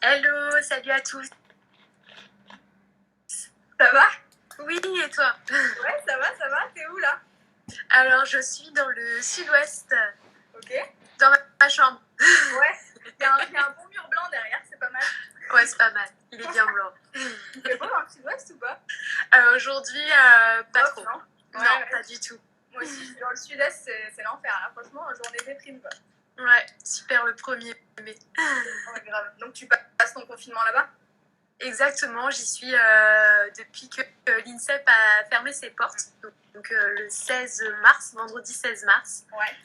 Hello, salut à tous. Ça va? Oui, et toi? Ouais, ça va. T'es où là? Alors, je suis dans le sud-ouest, Ok. dans ma chambre. Ouais. Il y a un bon mur blanc derrière, c'est pas mal. Ouais, c'est pas mal. Il est bien blanc. Il fait beau dans le sud-ouest ou pas? Aujourd'hui, pas Bof, trop. non? Non, Ouais. pas du tout. Moi aussi, je suis dans le sud-est, c'est l'enfer. Là. Franchement, journée déprime quoi. Ouais, super le 1er mai. Ouais, grave. Donc tu passes ton confinement là-bas? Exactement, j'y suis depuis que l'INSEP a fermé ses portes. Donc le 16 mars, vendredi 16 mars. Ouais.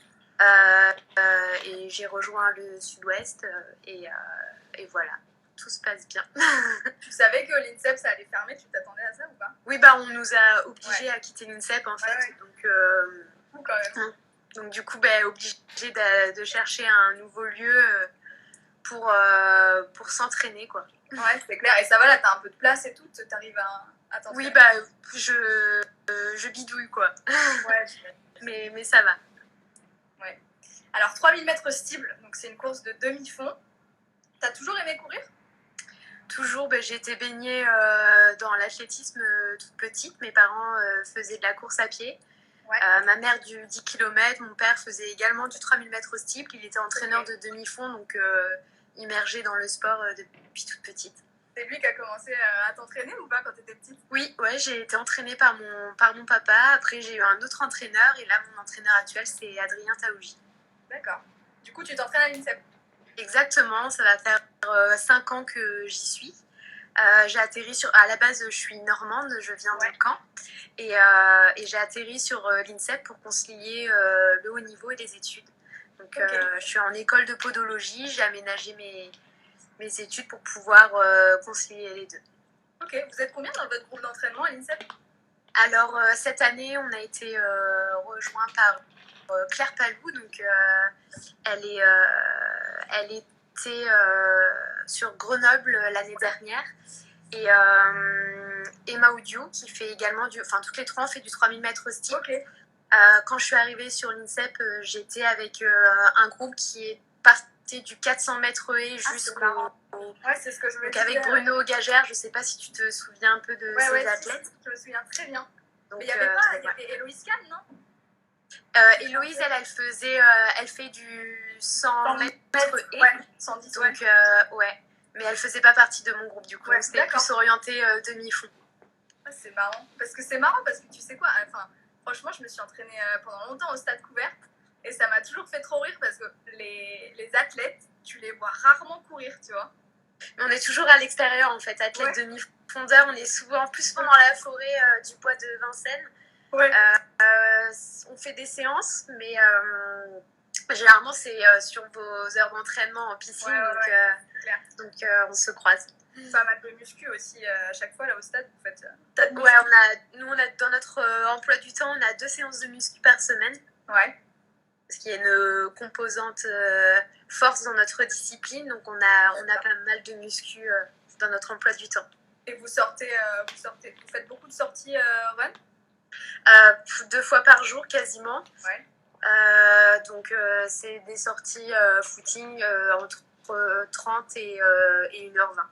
Et j'ai rejoint le sud-ouest et voilà, tout se passe bien. Tu savais que l'INSEP ça allait fermer, tu t'attendais à ça ou pas? Oui, bah on nous a obligés à quitter l'INSEP en fait. Ouais. Donc, quand même. donc du coup, bah, obligés de chercher un nouveau lieu pour s'entraîner quoi. Ouais, c'est clair. Et ça va là, t'as un peu de place et tout, t'arrives à t'entraîner? Oui, bah je bidouille quoi. Ouais, mais ça va. Ouais. Alors 3000 mètres steeple, donc c'est une course de demi-fond. T'as toujours aimé courir? Toujours, j'ai été baignée dans l'athlétisme toute petite. Mes parents faisaient de la course à pied. Ouais. Ma mère du 10 km, mon père faisait également du 3000 mètres steeple. Il était entraîneur de demi-fond, donc immergé dans le sport depuis toute petite. C'est lui qui a commencé à t'entraîner ou pas quand t'étais petite? Oui, ouais, j'ai été entraînée par mon papa. Après, j'ai eu un autre entraîneur et là, mon entraîneur actuel, c'est Adrien Taouji. D'accord. Du coup, tu t'entraînes à l'INSEP? Exactement, ça va faire 5 ans que j'y suis. J'ai atterri à la base, je suis normande, je viens de Caen. Et j'ai atterri sur l'INSEP pour concilier le haut niveau et les études. Donc, je suis en école de podologie, j'ai aménagé mes études pour pouvoir concilier les deux. Ok, vous êtes combien dans votre groupe d'entraînement à l'INSEP? Alors, cette année, on a été rejoint par Claire Palou. Donc, elle était sur Grenoble l'année dernière. Et Emma Oudiou, qui fait également toutes les trois, on fait du 3000 mètres steeple. Ok. Quand je suis arrivée sur l'INSEP, j'étais avec un groupe qui est parti du 400 mètres haies jusqu'au... Ouais, c'est ce que je me Donc disais. avec Bruno Gagère, je ne sais pas si tu te souviens un peu de ces athlètes. Si, je me souviens très bien. Donc, mais il y avait Héloïse Kahn, non? Héloïse, elle fait du 100 mètres haies. Ouais, 110, donc, ouais. Mais elle faisait pas partie de mon groupe, du coup. C'était plus orienté demi-fond. C'est marrant. Parce que tu sais quoi, enfin, franchement, je me suis entraînée pendant longtemps au stade couvert. Et ça m'a toujours fait trop rire parce que les athlètes, tu les vois rarement courir, tu vois. Mais on est toujours à l'extérieur, en fait. Athlète demi-fondeur, on est souvent plus dans la forêt du bois de Vincennes. Ouais. On fait des séances, mais généralement, c'est sur vos heures d'entraînement en piscine. Donc, on se croise. Pas mal de muscu aussi à chaque fois là au stade, vous faites. Ouais, dans notre emploi du temps, on a 2 séances de muscu par semaine. Ouais. Ce qui est une composante force dans notre discipline. Donc, on a pas mal de muscu dans notre emploi du temps. Et vous faites beaucoup de sorties run? 2 fois par jour quasiment. Ouais. Donc, c'est des sorties footing entre 30 et 1h20.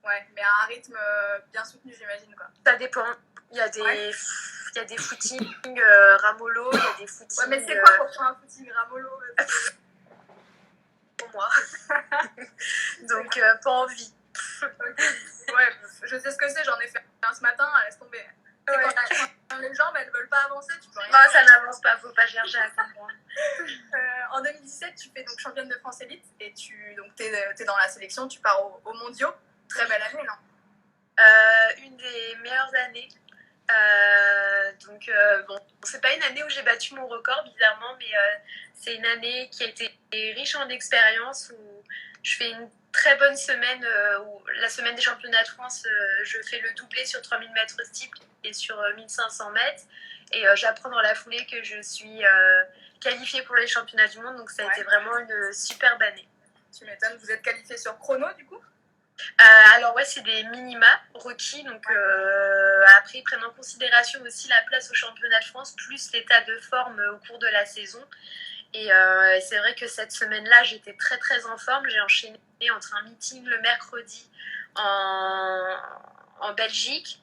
Ouais, mais à un rythme bien soutenu, j'imagine, quoi. Ça dépend. Il y a des footings ramolo, il y a des footings... Ouais, mais c'est quoi pour toi un footing ramolo? Pour moi. Donc, pas envie. Ouais, je sais ce que c'est, j'en ai fait un ce matin, laisse tomber. Ouais. Quand les jambes, elles veulent pas avancer, tu peux rien. Non, ça n'avance pas, faut pas chercher à comprendre. En 2017, tu fais donc championne de France élite et t'es dans la sélection, tu pars aux mondiaux. Très belle année, non? Une des meilleures années. Donc, bon, c'est pas une année où j'ai battu mon record, bizarrement, mais c'est une année qui a été riche en expérience, où je fais une très bonne semaine, où la semaine des championnats de France, je fais le doublé sur 3000 mètres steeple et sur 1500 mètres. Et j'apprends dans la foulée que je suis qualifiée pour les championnats du monde, donc ça a été vraiment une superbe année. Tu m'étonnes, vous êtes qualifiée sur chrono, du coup? Alors ouais, c'est des minima requis, donc après ils prennent en considération aussi la place au championnat de France plus l'état de forme au cours de la saison, Et c'est vrai que cette semaine-là, j'étais très très en forme. J'ai enchaîné entre un meeting le mercredi en Belgique.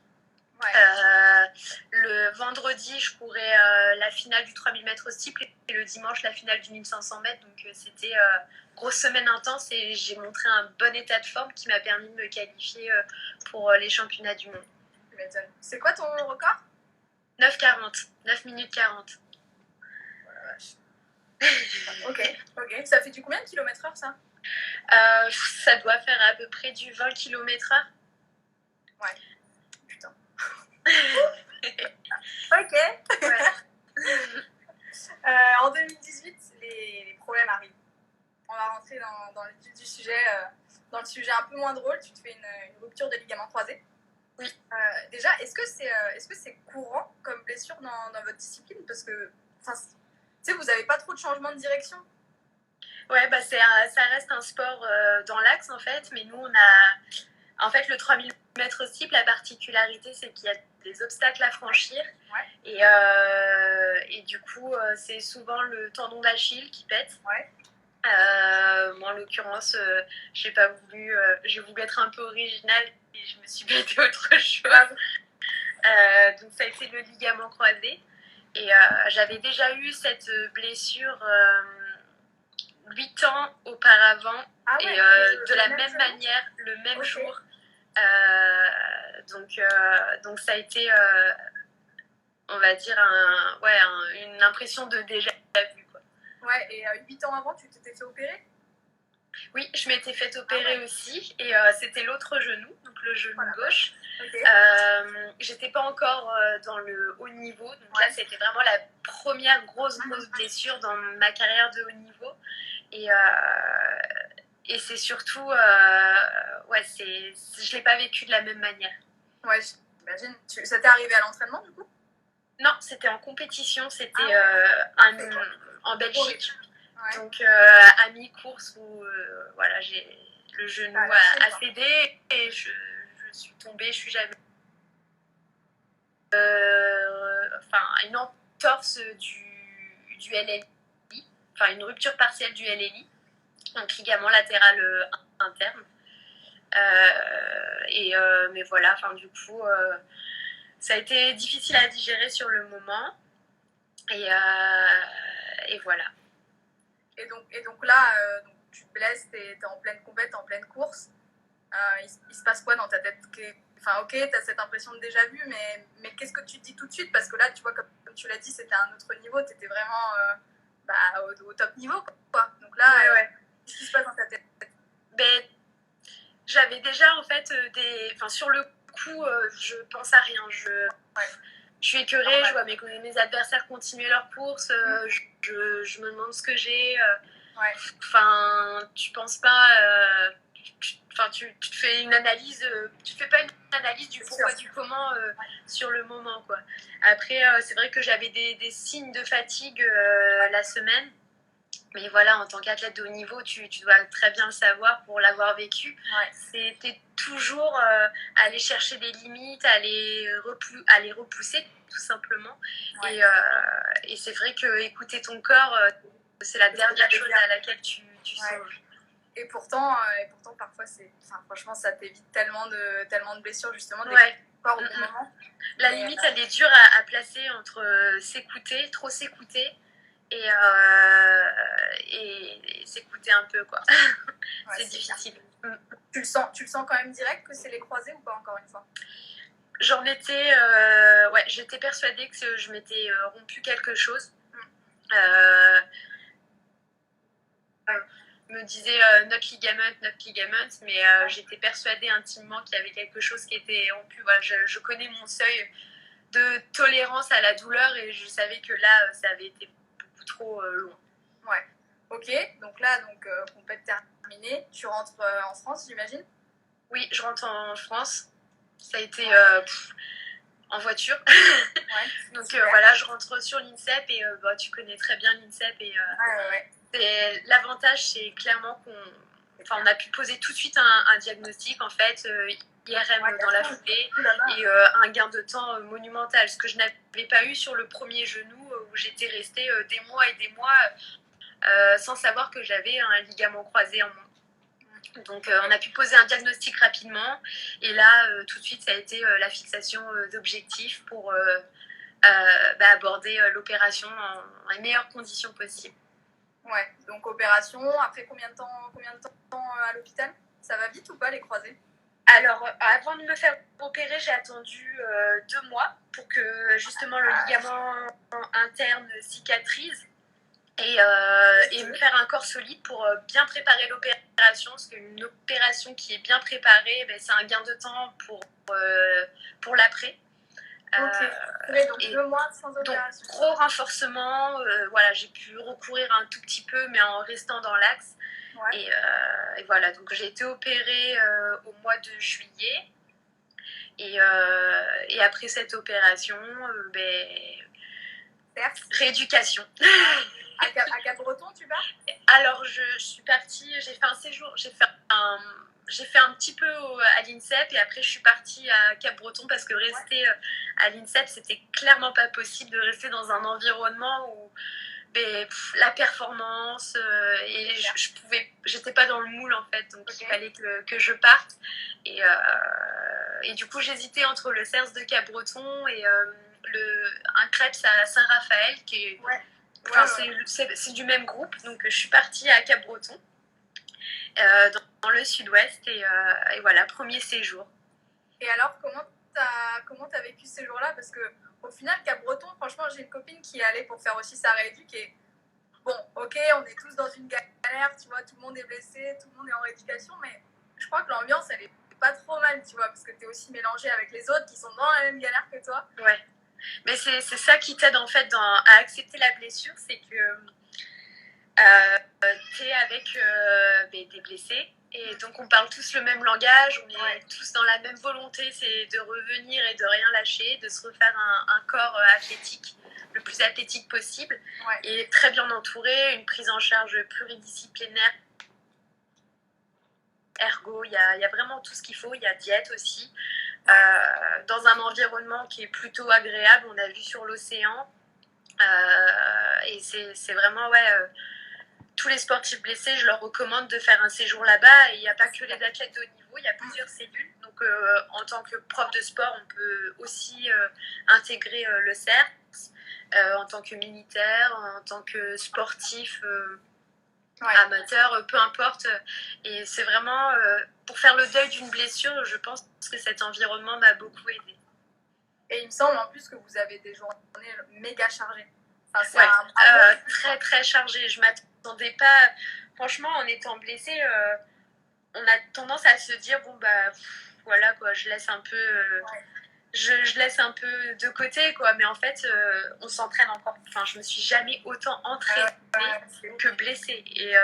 Le vendredi, je courais la finale du 3000 mètres steeple et le dimanche, la finale du 1500 mètres. Donc c'était grosse semaine intense et j'ai montré un bon état de forme qui m'a permis de me qualifier pour les championnats du monde. C'est quoi ton record ? 9,40. 9 minutes 40. Ok. Ça fait du combien de kilomètres/heure ça ? Ça doit faire à peu près du 20 km/h. Ouais. Putain. Ok. Ouais. En 2018, les problèmes arrivent. On va rentrer dans le vif du sujet, dans le sujet un peu moins drôle. Tu te fais une rupture de ligament croisé. Oui. Déjà, est-ce que c'est courant comme blessure dans votre discipline ? Parce que, tu sais, vous n'avez pas trop de changement de direction. Ouais, bah ça reste un sport dans l'axe en fait, mais nous on a, en fait, le 3000 mètres steeple, la particularité c'est qu'il y a des obstacles à franchir. Ouais. Et du coup c'est souvent le tendon d'Achille qui pète. Ouais. Moi en l'occurrence j'ai voulu être un peu originale et je me suis pété autre chose. Donc ça a été le ligament croisé et j'avais déjà eu cette blessure 8 ans auparavant et de la même manière, le même jour. Donc ça a été, on va dire, une impression de déjà vu. Quoi. Ouais, et 8 ans avant, tu t'étais fait opérer ? Oui, je m'étais fait opérer aussi et c'était l'autre genou, donc le genou gauche. Okay. J'étais pas encore dans le haut niveau, donc là c'était vraiment la première grosse blessure dans ma carrière de haut niveau. Et c'est surtout, je l'ai pas vécu de la même manière. Ouais, j'imagine. Ça t'est arrivé à l'entraînement du coup ? Non, c'était en compétition, c'était en Belgique. Ouais. Donc à mi-course où voilà, j'ai le genou a cédé et je suis tombée, je suis jamais une entorse du LLI, enfin une rupture partielle du LLI, donc ligament latéral interne. Mais voilà, du coup ça a été difficile à digérer sur le moment et voilà. Et donc là, tu te blesses, t'es en pleine compète, en pleine course. Il se passe quoi dans ta tête ? Enfin, ok, t'as cette impression de déjà vu, mais qu'est-ce que tu te dis tout de suite ? Parce que là, tu vois, comme tu l'as dit, c'était un autre niveau, t'étais vraiment au top niveau, quoi. Donc là, qu'est-ce qui se passe dans ta tête ? J'avais déjà, en fait, sur le coup, je pense à rien. Je suis écœurée, je vois mes adversaires continuer leur course, je me demande ce que j'ai. Tu penses pas... tu te fais une analyse, tu fais pas une analyse du pourquoi, du comment sur le moment, quoi. Après, c'est vrai que j'avais des signes de fatigue la semaine. Mais voilà, en tant qu'athlète de haut niveau, tu dois très bien le savoir pour l'avoir vécu. C'était toujours aller chercher des limites, aller repousser, tout simplement. Et c'est vrai que écouter ton corps, c'est la dernière chose à laquelle tu songes. Et pourtant, parfois, franchement, ça t'évite tellement de blessures, justement, de corps au bon moment. La limite, elle est dure à placer entre s'écouter, trop s'écouter, et s'écouter un peu, quoi. C'est difficile. Tu le sens quand même direct que c'est les croisés ou pas, encore une fois ? J'en étais... j'étais persuadée que je m'étais rompu quelque chose. Me disait not ligament, mais j'étais persuadée intimement qu'il y avait quelque chose qui était rompu. Voilà, je connais mon seuil de tolérance à la douleur et je savais que là, ça avait été beaucoup trop long. Ouais, ok. Donc là, compète terminée. Tu rentres en France, j'imagine ? Oui, je rentre en France. Ça a été en voiture. Donc voilà, je rentre sur l'INSEP et tu connais très bien l'INSEP. Et l'avantage, c'est clairement qu'on a pu poser tout de suite un diagnostic, en fait, IRM dans la foulée, et un gain de temps monumental, ce que je n'avais pas eu sur le premier genou, où j'étais restée des mois et des mois sans savoir que j'avais un ligament croisé en moins. Donc on a pu poser un diagnostic rapidement et là tout de suite ça a été la fixation d'objectifs pour aborder l'opération dans les meilleures conditions possibles. Ouais, donc opération, après combien de temps à l'hôpital? Ça va vite ou pas les croisés? Alors, avant de me faire opérer, j'ai attendu 2 mois pour que justement le ligament interne cicatrise et me faire un corps solide pour bien préparer l'opération. Parce qu'une opération qui est bien préparée, c'est un gain de temps pour l'après. Ok, donc 2 mois sans opération. Donc, gros renforcement, voilà, j'ai pu recourir un tout petit peu, mais en restant dans l'axe. Ouais. Et voilà, donc j'ai été opérée au mois de juillet. Et après cette opération, rééducation. À Cap-Breton, tu vas? Alors, je suis partie, j'ai fait un séjour, j'ai fait un petit peu à l'INSEP et après je suis partie à Cap-Breton parce que rester à l'INSEP, c'était clairement pas possible de rester dans un environnement où la performance et j'étais pas dans le moule en fait, donc il fallait que je parte et du coup j'hésitais entre le CERS de Cap-Breton et un CREPS à Saint-Raphaël qui est c'est du même groupe, donc je suis partie à Cap-Breton dans le sud-ouest et voilà, premier séjour. Et alors comment t'as vécu ce séjour-là? Parce que au final, Cap-Breton, franchement, j'ai une copine qui est allée pour faire aussi sa rééduque et bon, ok, on est tous dans une galère, tu vois, tout le monde est blessé, tout le monde est en rééducation, mais je crois que l'ambiance, elle est pas trop mal, tu vois, parce que t'es aussi mélangé avec les autres qui sont dans la même galère que toi. Ouais, mais c'est ça qui t'aide en fait à accepter la blessure, c'est que t'es avec des blessés. Et donc on parle tous le même langage, on est tous dans la même volonté, c'est de revenir et de rien lâcher, de se refaire un corps athlétique, le plus athlétique possible, et très bien entouré, une prise en charge pluridisciplinaire, ergo, il y a vraiment tout ce qu'il faut, il y a diète aussi, dans un environnement qui est plutôt agréable, on a vu sur l'océan, et c'est vraiment, tous les sportifs blessés, je leur recommande de faire un séjour là-bas. Et il n'y a pas que les athlètes de haut niveau, il y a plusieurs cellules. Donc, en tant que prof de sport, on peut aussi intégrer le CERS. En tant que militaire, en tant que sportif amateur, peu importe. Et c'est vraiment, pour faire le deuil d'une blessure, je pense que cet environnement m'a beaucoup aidée. Et il me semble en plus que vous avez des journées méga chargées. Enfin, très très chargées. Je m'attendais pas, franchement, en étant blessée, on a tendance à se dire voilà quoi, je laisse un peu je laisse un peu de côté quoi, mais en fait on s'entraîne encore, enfin je me suis jamais autant entraînée que blessée et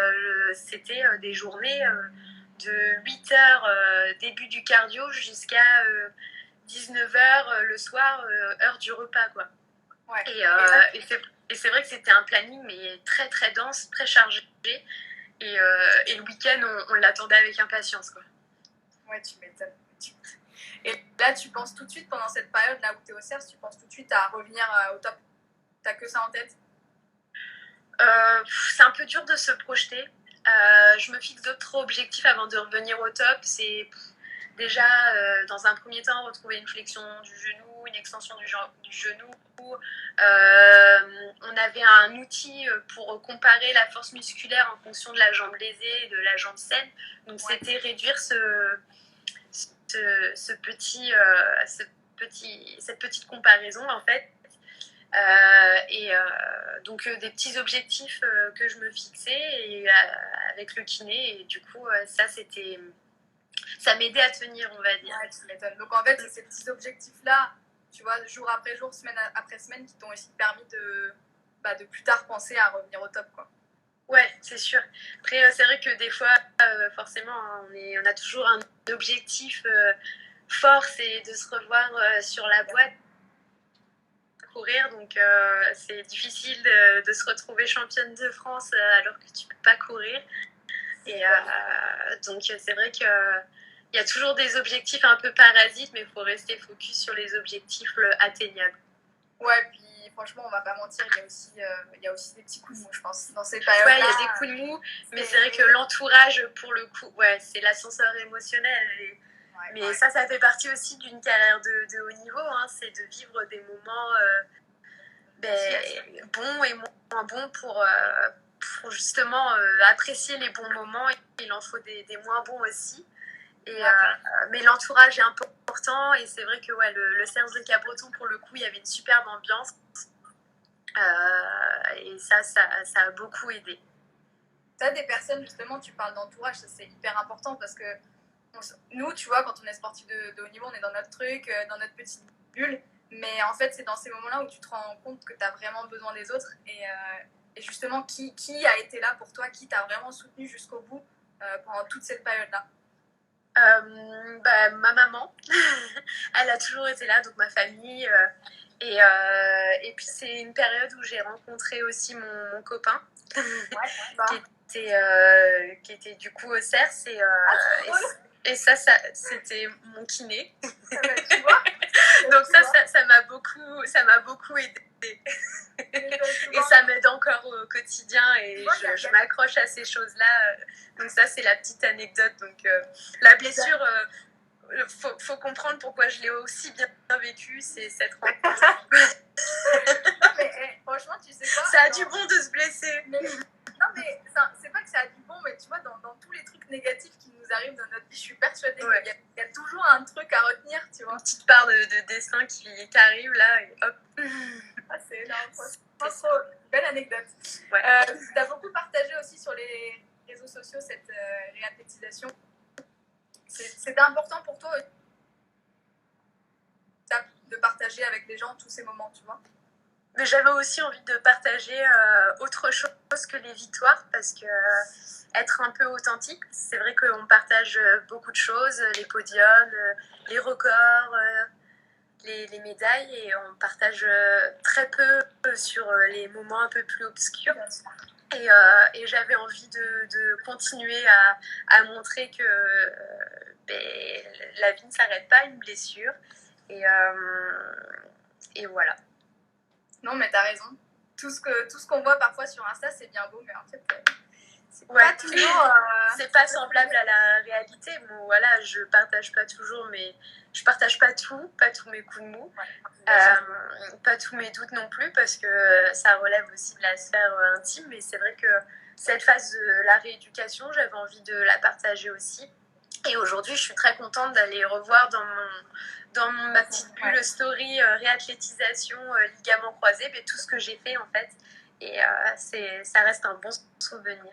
c'était des journées de 8h début du cardio jusqu'à 19h le soir, heure du repas quoi. Et c'est vrai que c'était un planning mais très très dense, très chargé. Et le week-end, on l'attendait avec impatience, quoi. Ouais, tu m'étonnes. Et là, tu penses tout de suite, pendant cette période là où tu es au CERS, tu penses tout de suite à revenir au top? T'as que ça en tête? C'est un peu dur de se projeter. Je me fixe d'autres objectifs avant de revenir au top. C'est déjà, dans un premier temps, retrouver une flexion du genou, une extension du genou. On avait un outil pour comparer la force musculaire en fonction de la jambe lésée et de la jambe saine. Donc c'était réduire cette petite comparaison en fait. Donc des petits objectifs que je me fixais et, avec le kiné et du coup ça m'aidait à tenir, on va dire. Ouais, tu m'étonnes. Donc en fait, c'est ces petits objectifs-là, tu vois, jour après jour, semaine après semaine, qui t'ont aussi permis de plus tard penser à revenir au top, quoi. Ouais, c'est sûr. Après, c'est vrai que des fois, forcément, on a toujours un objectif fort, c'est de se revoir sur la boîte, courir. Donc, c'est difficile de se retrouver championne de France alors que tu peux pas courir. Et donc, c'est vrai que il y a toujours des objectifs un peu parasites, mais il faut rester focus sur les objectifs atteignables. Ouais, puis franchement, on va pas mentir, il y a aussi des petits coups de mou, je pense, dans ces Ouais, périodes-là. il y a des coups de mou, mais c'est vrai que l'entourage, pour le coup, ouais, c'est l'ascenseur émotionnel. Mais ça fait partie aussi d'une carrière de haut niveau, hein, c'est de vivre des moments bons et moins bons pour justement apprécier les bons moments. Il en faut des moins bons aussi. Mais l'entourage est important et c'est vrai que ouais, le Cercle de Cabreton, pour le coup, il y avait une superbe ambiance. Et ça a beaucoup aidé. Tu as des personnes, justement, tu parles d'entourage, ça c'est hyper important parce que nous, tu vois, quand on est sportif de haut niveau, on est dans notre truc, dans notre petite bulle. Mais en fait, c'est dans ces moments-là où tu te rends compte que tu as vraiment besoin des autres. Et justement, qui a été là pour toi, qui t'a vraiment soutenu jusqu'au bout pendant toute cette période-là? Ma maman, elle a toujours été là, donc ma famille. Et puis c'est une période où j'ai rencontré aussi mon copain, qui était du coup au CERS. Et ça, c'était mon kiné. Tu vois. Donc ça m'a beaucoup aidé. Et ça m'aide encore au quotidien et je m'accroche à ces choses-là. Donc ça, c'est la petite anecdote. Donc la blessure, faut comprendre pourquoi je l'ai aussi bien vécue, c'est cette rencontre. Mais franchement, tu sais quoi, ça a du bon de se blesser. Non, mais c'est pas que ça a du bon, mais tu vois, dans tous les trucs négatifs qui nous arrivent dans notre vie, je suis persuadée qu'il y a toujours un truc à retenir, tu vois. Une petite part de destin qui arrive là, et hop. C'est énorme. C'est belle anecdote. Ouais. Tu as beaucoup partagé aussi sur les réseaux sociaux cette réathlétisation. C'était important pour toi de partager avec les gens tous ces moments, tu vois. Mais j'avais aussi envie de partager autre chose que les victoires, parce que être un peu authentique, c'est vrai qu'on partage beaucoup de choses, les podiums, les records, les médailles, et on partage très peu sur les moments un peu plus obscurs. Et j'avais envie de continuer à montrer que la vie ne s'arrête pas à une blessure. Et voilà. Non, mais t'as raison. Tout ce qu'on voit parfois sur Insta, c'est bien beau, mais en fait, c'est pas toujours... c'est pas semblable à la réalité. Bon, voilà, je partage pas toujours, mais je partage pas tous mes coups de mou. Pas tous mes doutes non plus, parce que ça relève aussi de la sphère intime. Mais c'est vrai que cette phase de la rééducation, j'avais envie de la partager aussi. Et aujourd'hui, je suis très contente d'aller revoir dans ma petite bulle story réathlétisation, ligament croisé, tout ce que j'ai fait en fait. Et ça reste un bon souvenir.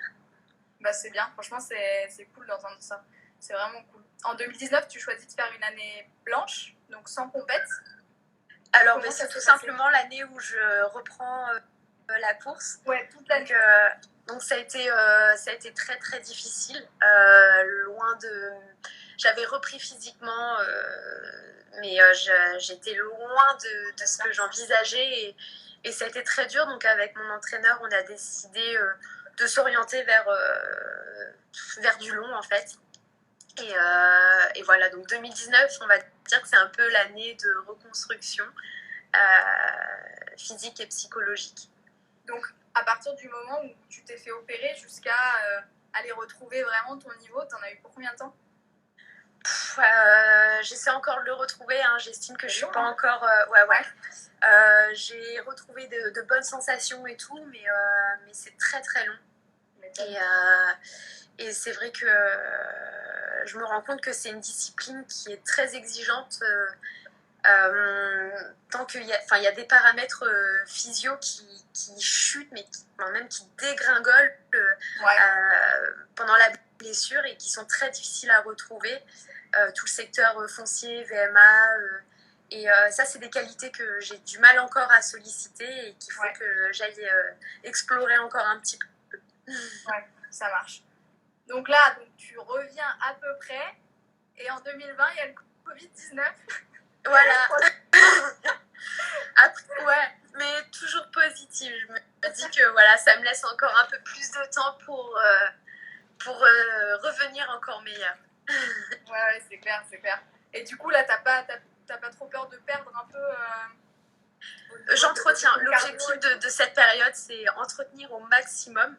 C'est bien, franchement, c'est cool d'entendre ça. C'est vraiment cool. En 2019, tu choisis de faire une année blanche, donc sans compète. Alors, c'est tout simplement l'année où je reprends la course. Ouais, toute l'année. Donc ça a été très très difficile. Loin de... J'avais repris physiquement, mais j'étais loin de ce que j'envisageais. Et ça a été très dur. Donc avec mon entraîneur, on a décidé de s'orienter vers du long en fait. Et voilà, donc 2019, on va dire que c'est un peu l'année de reconstruction physique et psychologique. Donc, à partir du moment où tu t'es fait opérer jusqu'à aller retrouver vraiment ton niveau, t'en as eu pour combien de temps? J'essaie encore de le retrouver, hein. J'estime que je suis pas encore... j'ai retrouvé de bonnes sensations et tout, mais c'est très très long. Et c'est vrai que je me rends compte que c'est une discipline qui est très exigeante. Tant qu'il y a des paramètres physio qui chutent, mais même qui dégringolent pendant la blessure et qui sont très difficiles à retrouver. Tout le secteur foncier, VMA, et ça, c'est des qualités que j'ai du mal encore à solliciter et qu'il faut que j'aille explorer encore un petit peu. Ouais, ça marche. Donc là, tu reviens à peu près, et en 2020, il y a le Covid-19. Voilà. Après, mais toujours positive. Je me dis que voilà, ça me laisse encore un peu plus de temps pour revenir encore meilleure. Ouais, c'est clair. Et du coup, là, t'as pas trop peur de perdre un peu J'entretiens. L'objectif de cette période, c'est entretenir au maximum.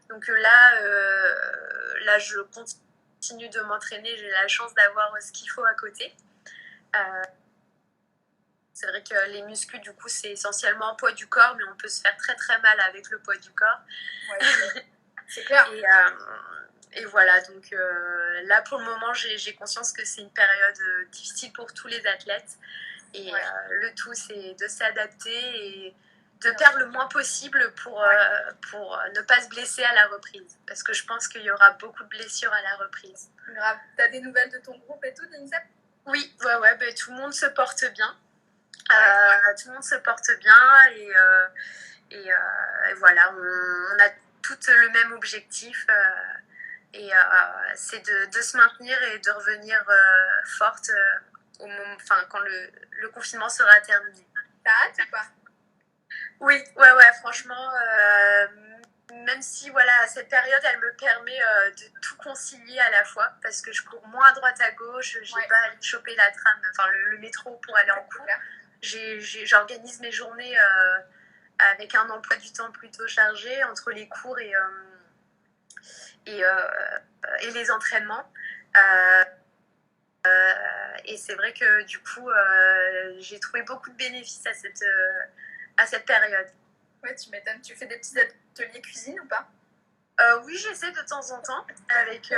Donc là, je continue de m'entraîner. J'ai la chance d'avoir ce qu'il faut à côté. C'est vrai que les muscles, du coup, c'est essentiellement un poids du corps, mais on peut se faire très très mal avec le poids du corps. Ouais, c'est clair. Et voilà, donc là pour le moment, j'ai conscience que c'est une période difficile pour tous les athlètes. Et le tout, c'est de s'adapter et de perdre le moins possible pour ne pas se blesser à la reprise. Parce que je pense qu'il y aura beaucoup de blessures à la reprise. Grave. T'as des nouvelles de ton groupe et tout, de l'INSEP? Oui, ouais, ben, tout le monde se porte bien. Tout le monde se porte bien et voilà, on a toutes le même objectif c'est de se maintenir et de revenir forte quand le confinement sera terminé. T'as hâte ou pas? Oui, ouais, franchement, même si voilà, cette période, elle me permet de tout concilier à la fois, parce que je cours moins à droite à gauche, j'ai pas à aller choper la tram, enfin le métro pour aller en cours. J'organise mes journées avec un emploi du temps plutôt chargé entre les cours et les entraînements. Et c'est vrai que du coup, j'ai trouvé beaucoup de bénéfices à cette période. Ouais, tu m'étonnes. Tu fais des petits ateliers cuisine ou pas? Oui, j'essaie de temps en temps avec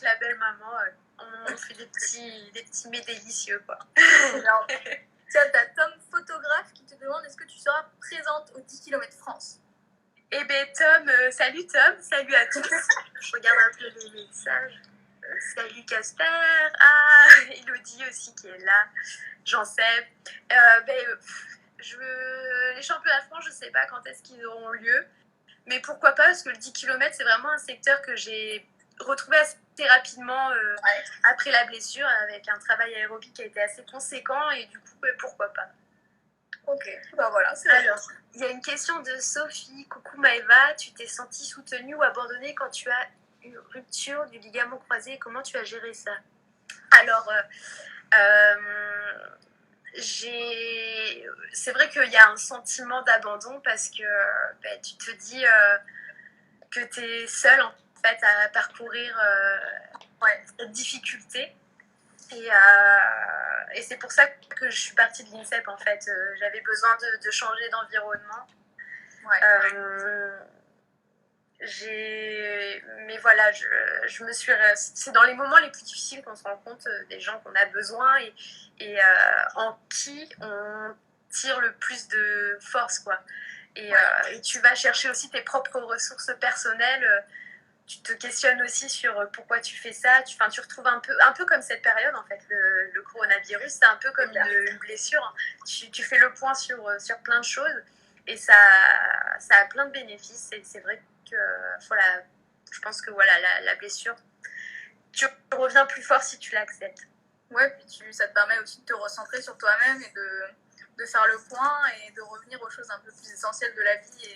la belle maman. On fait des petits mets délicieux, quoi. Tiens, t'as Tom, photographe, qui te demande est-ce que tu seras présente aux 10 km France? Eh bien, Tom, salut à tous. Je regarde un peu les messages. Salut Casper. Ah, Elodie aussi qui est là. J'en sais. Les championnats de France, je ne sais pas quand est-ce qu'ils auront lieu. Mais pourquoi pas, parce que le 10 km, c'est vraiment un secteur que j'ai retrouvé assez rapidement après la blessure, avec un travail aérobique qui a été assez conséquent. Et du coup, pourquoi pas. Ok, bah voilà, c'est alors. Il y a une question de Sophie. Coucou Maëva, tu t'es sentie soutenue ou abandonnée quand tu as une rupture du ligament croisé? Comment tu as géré ça? Alors, c'est vrai qu'il y a un sentiment d'abandon parce que tu te dis que tu es seule en fait à parcourir cette difficulté. Et c'est pour ça que je suis partie de l'INSEP en fait. J'avais besoin de changer d'environnement. Mais voilà, je me suis. C'est dans les moments les plus difficiles qu'on se rend compte des gens qu'on a besoin et en qui on tire le plus de force, quoi. Et tu vas chercher aussi tes propres ressources personnelles. Tu te questionnes aussi sur pourquoi tu fais ça. Tu retrouves un peu comme cette période, en fait, le coronavirus, c'est un peu comme une blessure. Tu fais le point sur plein de choses et ça a plein de bénéfices. Et c'est vrai que je pense que voilà, la blessure, tu reviens plus fort si tu l'acceptes. Ouais, puis ça te permet aussi de te recentrer sur toi-même et de faire le point et de revenir aux choses un peu plus essentielles de la vie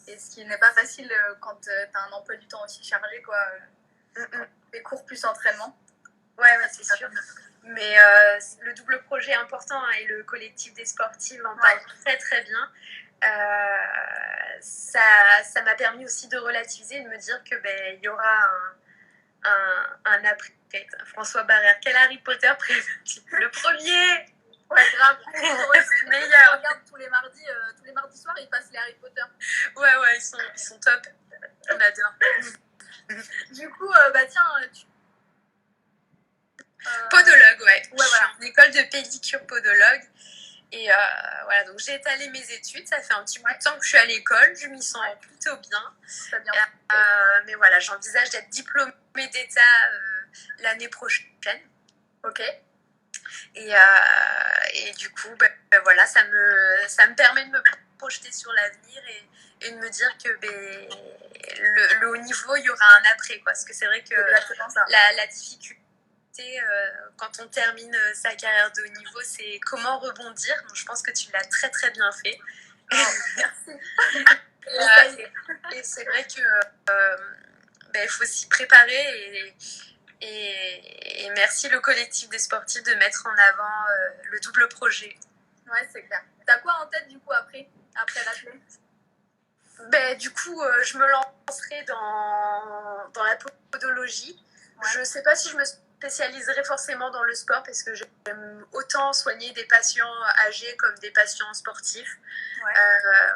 et ce qui n'est pas facile quand tu as un emploi du temps aussi chargé, quoi. Les cours plus entraînement. Ouais, c'est sûr. Mais le double projet est important et le collectif des sportifs en parle très très bien. Ça m'a permis aussi de relativiser et de me dire que il y aura un après. François Barrère, quel Harry Potter présenté? Le premier. Ouais, grave. C'est meilleur. Regarde tous les mardis soirs, ils passent les Harry Potter. Ouais, ils sont top. On adore. Du coup, tiens, podologue, ouais. Voilà. Je suis en école de pédicure podologue. Et voilà, donc j'ai étalé mes études. Ça fait un petit bout de temps que je suis à l'école. Je m'y sens plutôt bien. Mais voilà, j'envisage d'être diplômée d'État l'année prochaine. Ok. Et du coup, voilà, ça me permet de me projeter sur l'avenir et de me dire que le haut niveau, il y aura un après, quoi. Parce que c'est vrai que la difficulté, quand on termine sa carrière de haut niveau, c'est comment rebondir. Donc, je pense que tu l'as très très bien fait. Merci. Et c'est vrai que il faut s'y préparer et merci le collectif des sportifs de mettre en avant le double projet. Ouais, c'est clair. T'as quoi en tête du coup après l'athlète? Ben, du coup, je me lancerai dans la podologie. Ouais. Je ne sais pas si je me spécialiserai forcément dans le sport parce que j'aime autant soigner des patients âgés comme des patients sportifs. Ouais.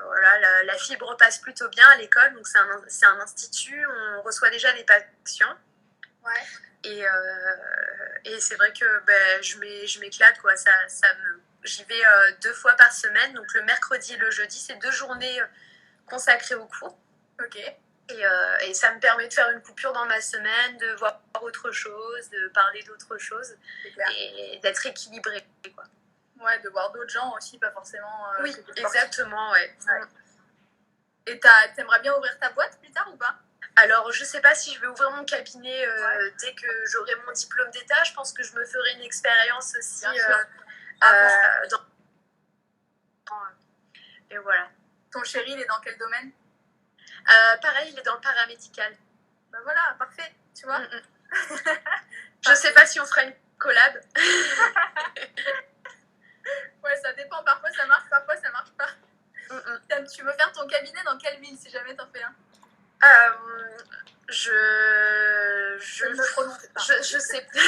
Voilà, la fibre passe plutôt bien à l'école, donc c'est un institut, on reçoit déjà des patients. Ouais. Et c'est vrai que ben, je m'éclate, quoi. J'y vais 2 fois par semaine, donc le mercredi et le jeudi, c'est 2 journées consacrées au cours. Ok. Et ça me permet de faire une coupure dans ma semaine, de voir autre chose, de parler d'autre chose et d'être équilibrée, quoi. Ouais, de voir d'autres gens aussi, pas forcément. Oui, exactement, ouais. Et t'aimerais bien ouvrir ta boîte plus tard ou pas? Alors, je sais pas si je vais ouvrir mon cabinet dès que j'aurai mon diplôme d'État. Je pense que je me ferai une expérience aussi et voilà. Ton chéri, il est dans quel domaine? Pareil, il est dans le paramédical. Ben voilà, parfait, tu vois. Je sais pas si on fera une collab. Ouais, ça dépend. Parfois ça marche, parfois ça marche pas. Tu veux faire ton cabinet dans quelle ville si jamais t'en fais un? Je sais pas.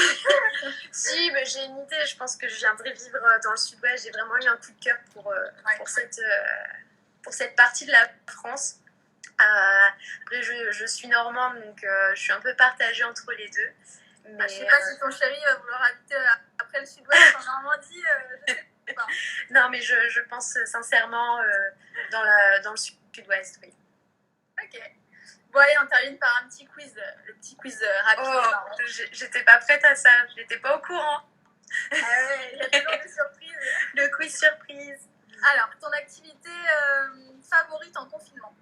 Si, mais j'ai une idée. Je pense que je viendrai vivre dans le sud-ouest. J'ai vraiment eu un coup de cœur pour cette partie de la France. Après, je suis normande, donc je suis un peu partagée entre les deux. Mais je sais pas si ton chéri va vouloir habiter après le sud-ouest en Normandie. Je sais pas. Non, mais je pense sincèrement dans le sud-ouest, oui. Ok. Bon, allez, on termine par un petit quiz, le petit quiz rapide. Oh, j'étais pas prête à ça, j'étais pas au courant. Ah ouais, il y a toujours des surprises. Le quiz surprise. Alors, ton activité favorite en confinement?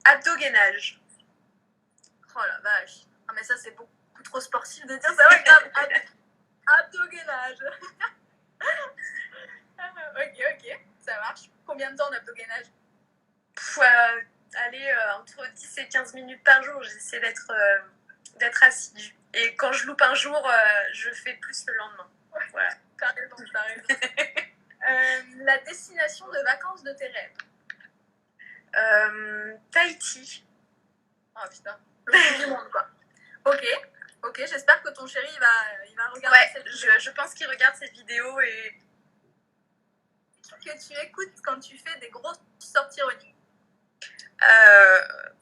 Abdogainage. Oh la vache. Ah, mais ça, c'est beaucoup trop sportif de dire ça. Ouais, abdogainage. Ok, ça marche. Combien de temps d'abdogainage? Allez, entre 10 et 15 minutes par jour. J'essaie d'être assidue. Et quand je loupe un jour, je fais plus le lendemain. Ouais. Voilà. T'as raison. La destination de vacances de tes rêves? Tahiti. Oh putain, le bout du monde, quoi. Ok, j'espère que ton chéri il va regarder cette vidéo. Je pense qu'il regarde cette vidéo et... Que tu écoutes quand tu fais des grosses sorties running?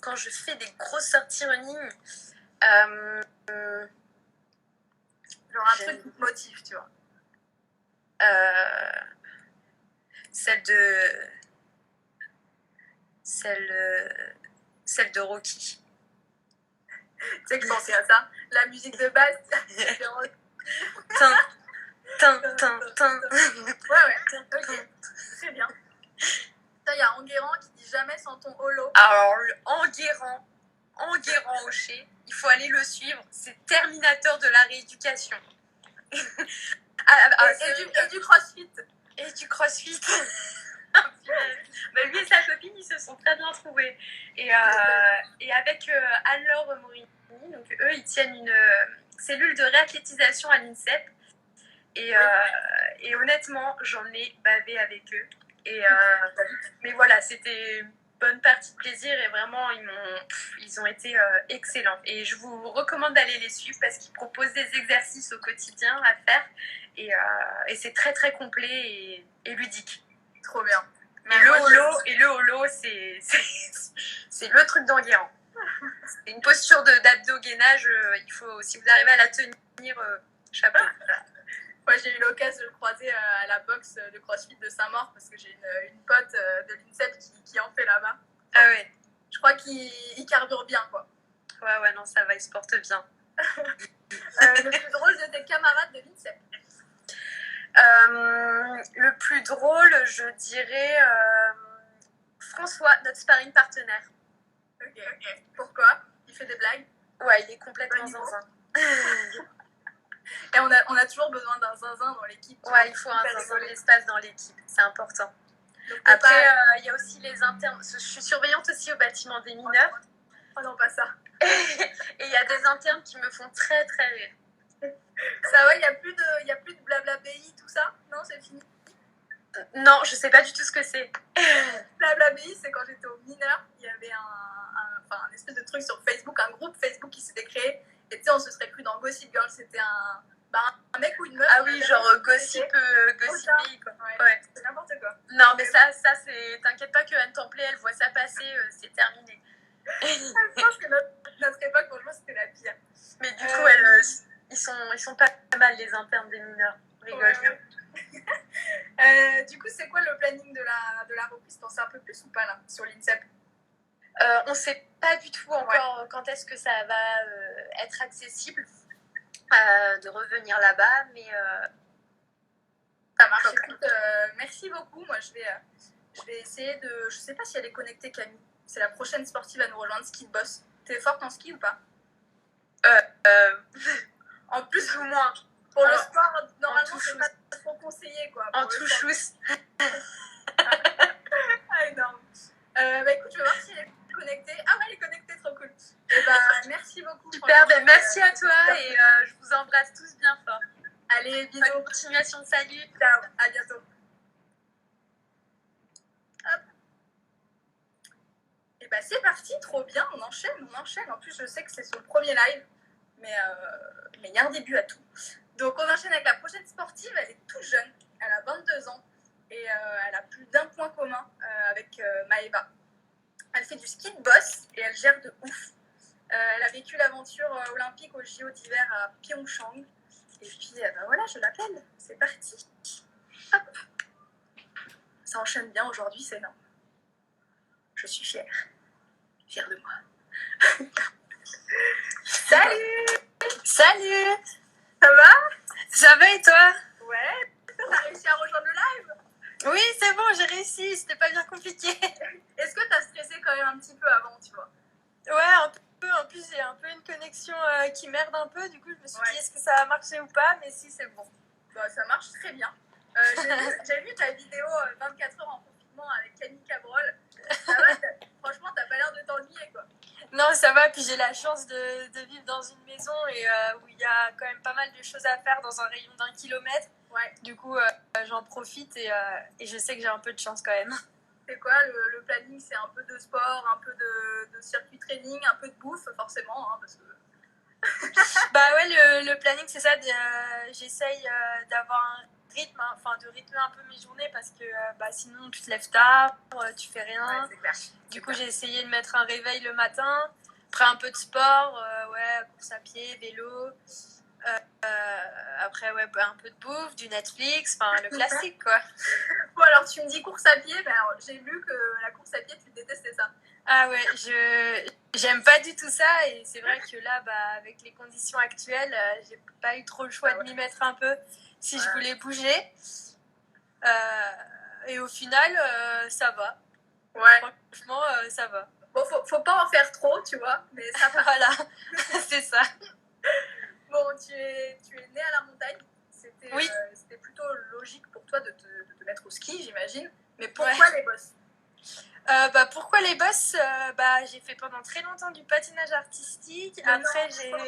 Quand je fais des grosses sorties running, genre un truc qui te motive, tu vois. Celle de Rocky. Tu sais que je pensais à ça. La musique de base. Ouais. Ok. Très bien. Il y a Enguerrand qui dit jamais sans ton holo. Alors, Enguerrand Hocher, il faut aller le suivre. C'est Terminateur de la rééducation. Et du crossfit. Et du crossfit. Bah, lui et sa copine, ils se sont très bien trouvés. Et avec Anne-Laure Morini, donc eux, ils tiennent une cellule de réathlétisation à l'INSEP. Et honnêtement, j'en ai bavé avec eux. Mais voilà, c'était une bonne partie de plaisir et vraiment, ils ont été excellents. Et je vous recommande d'aller les suivre parce qu'ils proposent des exercices au quotidien à faire. Et c'est très, très complet et ludique. Trop bien. Et le holo, c'est le truc d'Enguerrand. C'est une posture d'abdogainage. Si vous arrivez à la tenir, chapeau. Moi, j'ai eu l'occasion de le croiser à la boxe de CrossFit de Saint-Maur parce que j'ai une pote de l'INSEP qui en fait là-bas. Ah ouais. Je crois qu'il carbure bien, quoi. Ouais, non, ça va, il se porte bien. Le plus drôle de tes camarades de l'INSEP? Le plus drôle, je dirais François, notre sparring partenaire. Ok. Pourquoi? Il fait des blagues? Ouais, il est complètement zinzin. Et on a toujours besoin d'un zinzin dans l'équipe. Ouais, il faut un zinzin de l'espace dans l'équipe, c'est important. Donc, après, il y a aussi les internes. Je suis surveillante aussi au bâtiment des mineurs. Oh non, pas ça. Et il y a des internes qui me font très, très rire. Ça va, y a plus de blabla BI, tout ça? Non, c'est fini. Non, je sais pas du tout ce que c'est. Blabla BI, c'est quand j'étais au mineur, il y avait un espèce de truc sur Facebook, un groupe Facebook qui s'était créé. Et tu sais, on se serait cru dans Gossip Girl, c'était un mec ou une meuf. Ah oui, genre Gossip BI, quoi. Ouais. C'est n'importe quoi. Non, mais ça c'est. T'inquiète pas que Anne Templé, elle voit ça passer, c'est terminé. Je pense que notre époque, franchement, c'était la pire. Mais du coup, ils sont pas mal, les internes des mineurs. Rigole bien. Du coup, c'est quoi le planning de la reprise? T'en sais un peu plus ou pas là, sur l'INSEP? On sait pas du tout encore quand est-ce que ça va être accessible de revenir là-bas, mais ça marche. Écoute, merci beaucoup. Moi, je vais essayer de. Je sais pas si elle est connectée, Camille. C'est la prochaine sportive à nous rejoindre, Ski de Boss. T'es forte en ski ou pas? En plus ou moins. Pour le sport, normalement, c'est pas trop conseillé, quoi. En tout chousse. Ah, énorme. Bah écoute, je vais voir si elle est connectée. Ah ouais, elle est connectée, trop cool. Et bah, merci beaucoup. Super, ben merci à toi et je vous embrasse tous bien fort. Allez, bisous. Bonne continuation, salut. Ciao, à bientôt. Hop. Et bah c'est parti, trop bien, on enchaîne. En plus, je sais que c'est son premier live, mais il y a un début à tout. Donc on enchaîne avec la prochaine sportive, elle est toute jeune, elle a 22 ans et elle a plus d'un point commun avec Maëva. Elle fait du ski de boss et elle gère de ouf. Elle a vécu l'aventure olympique au JO d'hiver à Pyeongchang. Et puis bah voilà, je l'appelle, c'est parti. Hop. Ça enchaîne bien aujourd'hui, c'est énorme. Je suis fière de moi. Salut. Salut. Ça va? Ça va et toi? Ouais, t'as réussi à rejoindre le live? Oui, c'est bon, j'ai réussi, c'était pas bien compliqué. Est-ce que t'as stressé quand même un petit peu avant, tu vois? Ouais, un peu, en plus j'ai un peu une connexion qui merde un peu, du coup je me suis dit est-ce que ça va marcher ou pas, mais si, c'est bon. Bah, ça marche très bien. J'ai vu ta vidéo 24 heures en confinement avec Camille Cabrol. Ça va, franchement, t'as pas l'air de t'ennuyer, quoi. Non, ça va, puis j'ai la chance de vivre dans une maison et où il y a quand même pas mal de choses à faire dans un rayon d'1 kilomètre. Ouais. Du coup, j'en profite et je sais que j'ai un peu de chance quand même. C'est quoi le planning? C'est un peu de sport, un peu de circuit training, un peu de bouffe, forcément, hein, parce que... Bah ouais, le planning, c'est ça. J'essaye d'avoir un rythme, enfin de rythmer un peu mes journées parce que sinon tu te lèves tard, tu fais rien. Ouais, c'est clair. Du coup, j'ai essayé de mettre un réveil le matin, après un peu de sport, course à pied, vélo. Après, un peu de bouffe, du Netflix, enfin le classique quoi. Bon, alors tu me dis course à pied, mais alors j'ai lu que la course à pied, tu détestais ça. Ah ouais, j'aime pas du tout ça et c'est vrai que là, avec les conditions actuelles, j'ai pas eu trop le choix de m'y mettre un peu si je voulais bouger. Et au final, ça va. Ouais. Franchement, ça va. Bon, faut pas en faire trop, tu vois, mais ça va. Voilà, c'est ça. Bon, tu es née à la montagne. Oui. C'était plutôt logique pour toi de te mettre au ski, j'imagine. Mais pourquoi les bosses? Pourquoi les bosses? J'ai fait pendant très longtemps du patinage artistique. Mais après, non,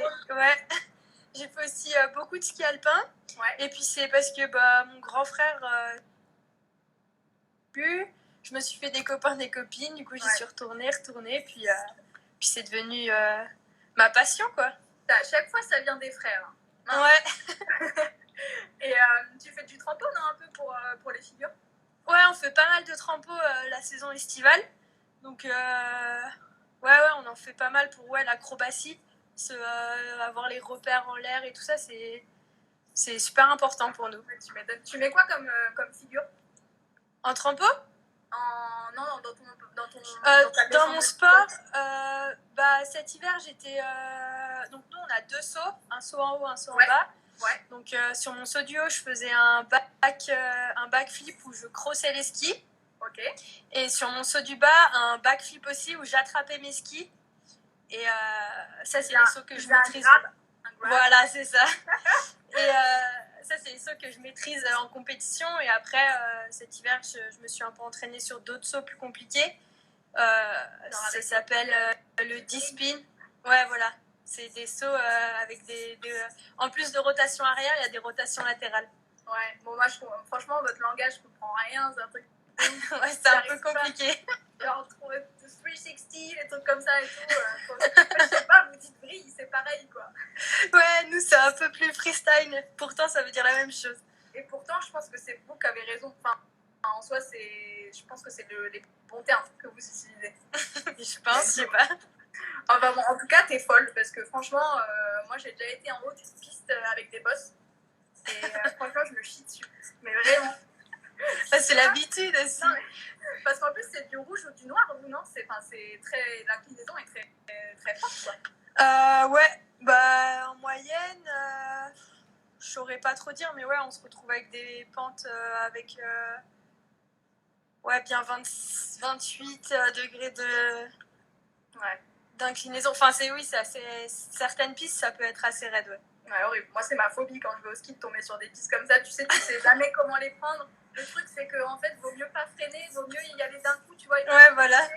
j'ai fait aussi beaucoup de ski alpin. Ouais. Et puis c'est parce que mon grand frère je me suis fait des copains, des copines. Du coup, j'y suis retournée. Puis c'est devenu ma passion, quoi. À chaque fois, ça vient des frères. Hein. Ouais. Et tu fais du trampo, non, un peu pour les figures? Ouais, on fait pas mal de trampo la saison estivale. Donc, on en fait pas mal pour l'acrobatie. Avoir les repères en l'air et tout ça, c'est super important pour nous. Tu m'étonnes. Tu mets quoi comme figure? En trampo? Non, dans mon sport, cet hiver, j'étais... donc nous, on a 2 sauts, un saut en haut, un saut en bas. Ouais. Donc sur mon saut du haut, je faisais un backflip où je crossais les skis. Ok. Et sur mon saut du bas, un backflip aussi où j'attrapais mes skis. Et ça, c'est les sauts que je maîtrise. Un grab. Voilà, c'est ça. Et ça, c'est les sauts que je maîtrise en compétition. Et après, cet hiver, je me suis un peu entraînée sur d'autres sauts plus compliqués. Ça s'appelle le D-spin. Ouais, voilà. C'est des sauts avec en plus de rotation arrière, il y a des rotations latérales. Ouais, bon, moi, franchement, votre langage, je comprends rien. C'est un truc. Ouais, c'est un peu compliqué. Genre, 360, les trucs comme ça et tout. Je sais pas, vous dites vrille, c'est pareil, quoi. Ouais, nous, c'est un peu plus freestyle. Pourtant, ça veut dire la même chose. Et pourtant, je pense que c'est vous qui avez raison. Enfin, en soi, je pense que c'est les bons termes que vous utilisez. Je pense, je sais pas. Enfin, bon, en tout cas, t'es folle parce que franchement, moi, j'ai déjà été en haut d'une piste avec des boss. Et franchement, je me chie dessus. Mais vraiment. C'est l'habitude aussi. Non, parce qu'en plus, c'est du rouge ou du noir, ou non? L'inclinaison est très, très forte, quoi. Ouais, bah en moyenne, je saurais pas trop dire, mais ouais, on se retrouve avec des pentes avec ouais, bien 28 degrés d'inclinaison. Enfin, c'est assez. Certaines pistes, ça peut être assez raide, ouais. Ouais, horrible. Moi, c'est ma phobie quand je vais au ski de tomber sur des pistes comme ça. Tu sais jamais comment les prendre. Le truc, c'est qu'en fait, vaut mieux pas freiner, vaut mieux y aller d'un coup, tu vois. Ouais, voilà.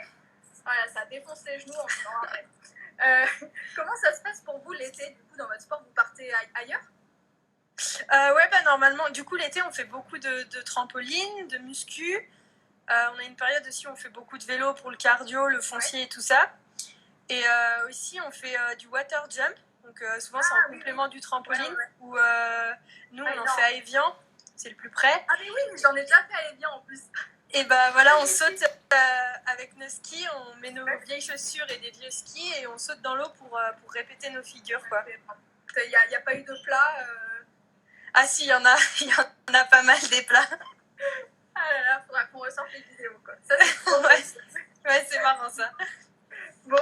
Voilà, ça défonce les genoux en s'en rappelle. Comment ça se passe pour vous l'été? Du coup, dans votre sport, vous partez ailleurs? Ouais, bah normalement, du coup, l'été, on fait beaucoup de trampoline, de muscu. On a une période aussi où on fait beaucoup de vélo pour le cardio, le foncier et tout ça. Et aussi, on fait du water jump. Donc, souvent, c'est en complément du trampoline. Où nous, on en fait à Évian. C'est le plus près. Ah, mais oui, j'en ai déjà fait à Évian en plus. Et bah voilà, on saute avec nos skis, on met nos vieilles chaussures et des vieux skis et on saute dans l'eau pour répéter nos figures, quoi. Il n'y a pas eu de plat Ah si, il y en a pas mal des plats. Ah là là, faudra qu'on ressorte les vidéos, quoi. Ça, c'est trop ouais, c'est marrant ça. Bon,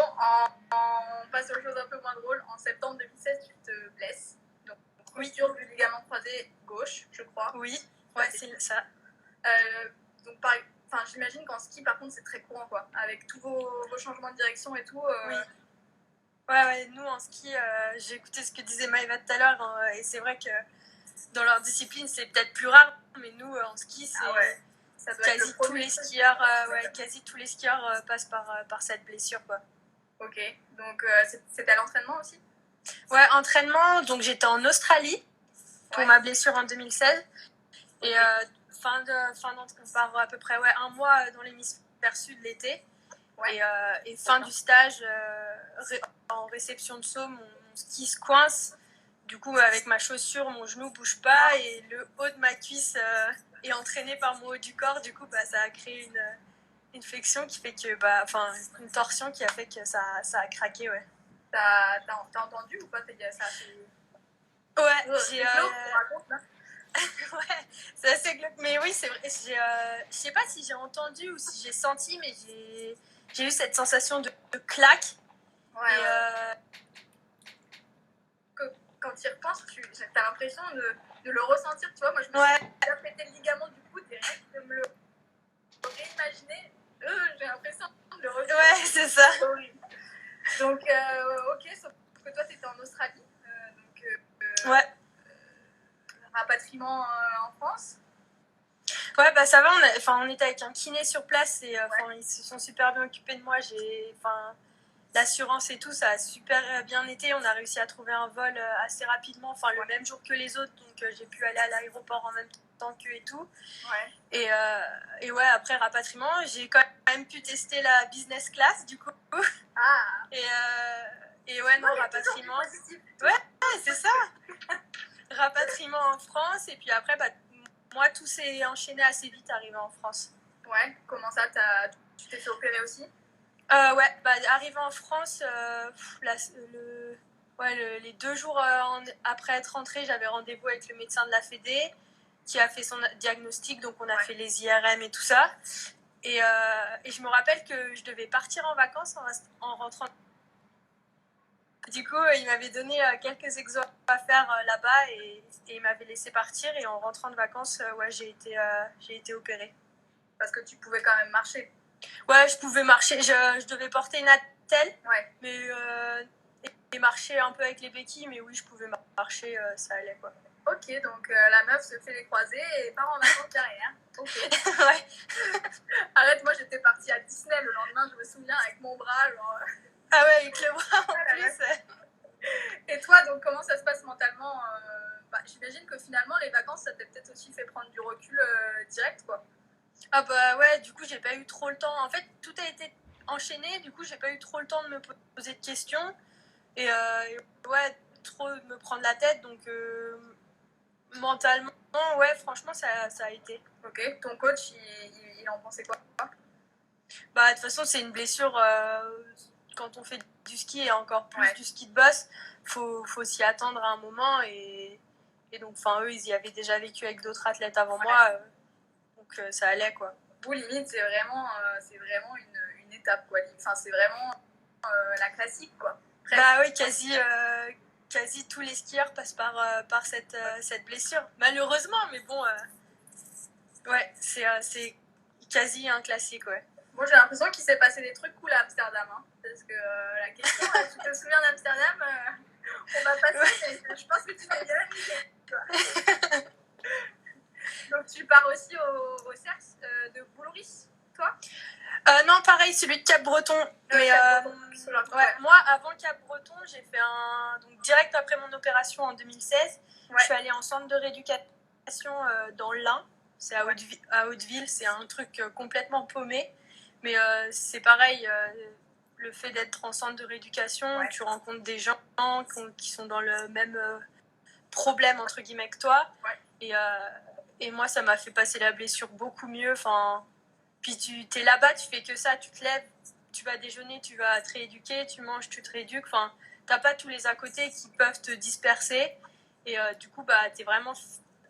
on passe aux choses un peu moins drôles. En septembre 2016, tu te blesses. Donc, rupture du ligament croisé gauche, je crois. Oui, ouais, c'est ça. Donc, j'imagine qu'en ski, par contre, c'est très courant, quoi. Avec tous vos changements de direction et tout. Oui. Ouais, nous en ski, j'ai écouté ce que disait Maëva tout à l'heure, hein, et c'est vrai que dans leur discipline, c'est peut-être plus rare, mais nous, en ski, c'est quasi tous les skieurs, quasi tous les skieurs passent par cette blessure, quoi. Ok, donc c'était à l'entraînement aussi? Ouais, entraînement, donc j'étais en Australie pour ma blessure en 2016, et on part à peu près un mois dans l'hémisphère sud l'été. Ouais. Et fin du stage, en réception de saut, mon ski se coince. Du coup, avec ma chaussure, mon genou bouge pas et le haut de ma cuisse est entraîné par mon haut du corps. Du coup, ça a créé une flexion qui fait que, une torsion qui a fait que ça a craqué, ouais. T'as entendu ou pas? Ouais, j'ai... ouais, c'est assez glauque. Mais oui, c'est vrai. Je sais pas si j'ai entendu ou si j'ai senti, mais j'ai eu cette sensation de claque. Ouais, quand tu y repenses, t'as l'impression de le ressentir. Tu vois, moi, je me suis déjà pété le ligament du coude et rien que de me le réimaginer, j'ai l'impression de le ressentir. Ouais, c'est ça. Donc, ok, sauf que toi, t'étais en Australie. Ouais. Rapatriement en France. Ouais, bah ça va, on était avec un kiné sur place et ils se sont super bien occupés de moi. L'assurance et tout, ça a super bien été. On a réussi à trouver un vol assez rapidement, le même jour que les autres, donc j'ai pu aller à l'aéroport en même temps qu'eux et tout. Ouais. Et ouais, après rapatriement, j'ai quand même pu tester la business class du coup. Ah. Et ouais, non, rapatriement. Ouais, c'est ça. Rapatriement en France et puis après, moi, tout s'est enchaîné assez vite arrivé en France. Ouais, comment ça, tu t'es fait opérer aussi? Ouais, arrivé en France, les 2 jours après être rentrée, j'avais rendez-vous avec le médecin de la Fédé qui a fait son diagnostic, donc on a fait les IRM et tout ça. Et je me rappelle que je devais partir en vacances en rentrant. Du coup, il m'avait donné quelques exos à faire là-bas et il m'avait laissé partir. Et en rentrant de vacances, j'ai été opérée. Parce que tu pouvais quand même marcher. Ouais, je pouvais marcher. Je devais porter une attelle, mais et marcher un peu avec les béquilles. Mais oui, je pouvais marcher, ça allait, quoi. Ok, donc la meuf se fait les croisés et part en vacances derrière. Ok. Ouais. Arrête, moi j'étais partie à Disney le lendemain, je me souviens, avec mon bras, genre... Ah ouais, avec le bras en plus. Ah bah ouais, du coup, j'ai pas eu trop le temps. En fait, tout a été enchaîné, du coup, j'ai pas eu trop le temps de me poser de questions et ouais, trop me prendre la tête. Donc, mentalement, ouais, franchement, ça a été. Ok, ton coach, il en pensait quoi? Bah, de toute façon, c'est une blessure quand on fait du ski et encore plus Ouais. du ski de boss. Faut s'y attendre à un moment et donc, enfin, eux, ils y avaient déjà vécu avec d'autres athlètes avant moi, donc ça allait quoi. Vous, limite, c'est vraiment une étape, quoi. Enfin, c'est vraiment la classique, quoi. Presque. Bah oui, quasi tous les skieurs passent par cette blessure. Malheureusement, mais bon, ouais, c'est quasi un classique, ouais. Moi, j'ai l'impression qu'il s'est passé des trucs cool à Amsterdam, hein, parce que la question, tu te souviens d'Amsterdam, on va passer, ouais. Mais je pense que tu t'es bien amusé. Donc, tu pars aussi au CERS de Boulouris, toi? Non, pareil, celui de Cap-Breton. Mais ouais, moi, avant Cap-Breton, j'ai fait donc direct après mon opération en 2016, ouais. Je suis allée en centre de rééducation dans l'Ain. C'est à Hauteville, c'est un truc complètement paumé. Mais c'est pareil, le fait d'être en centre de rééducation, ouais. Tu rencontres des gens qui sont dans le même problème, entre guillemets, que toi. Ouais. Et moi, ça m'a fait passer la blessure beaucoup mieux. Enfin, puis tu es là-bas, tu fais que ça, tu te lèves, tu vas déjeuner, tu vas te rééduquer, tu manges, tu te rééduques. Enfin, t'as pas tous les à côté qui peuvent te disperser. Et du coup, bah, tu es vraiment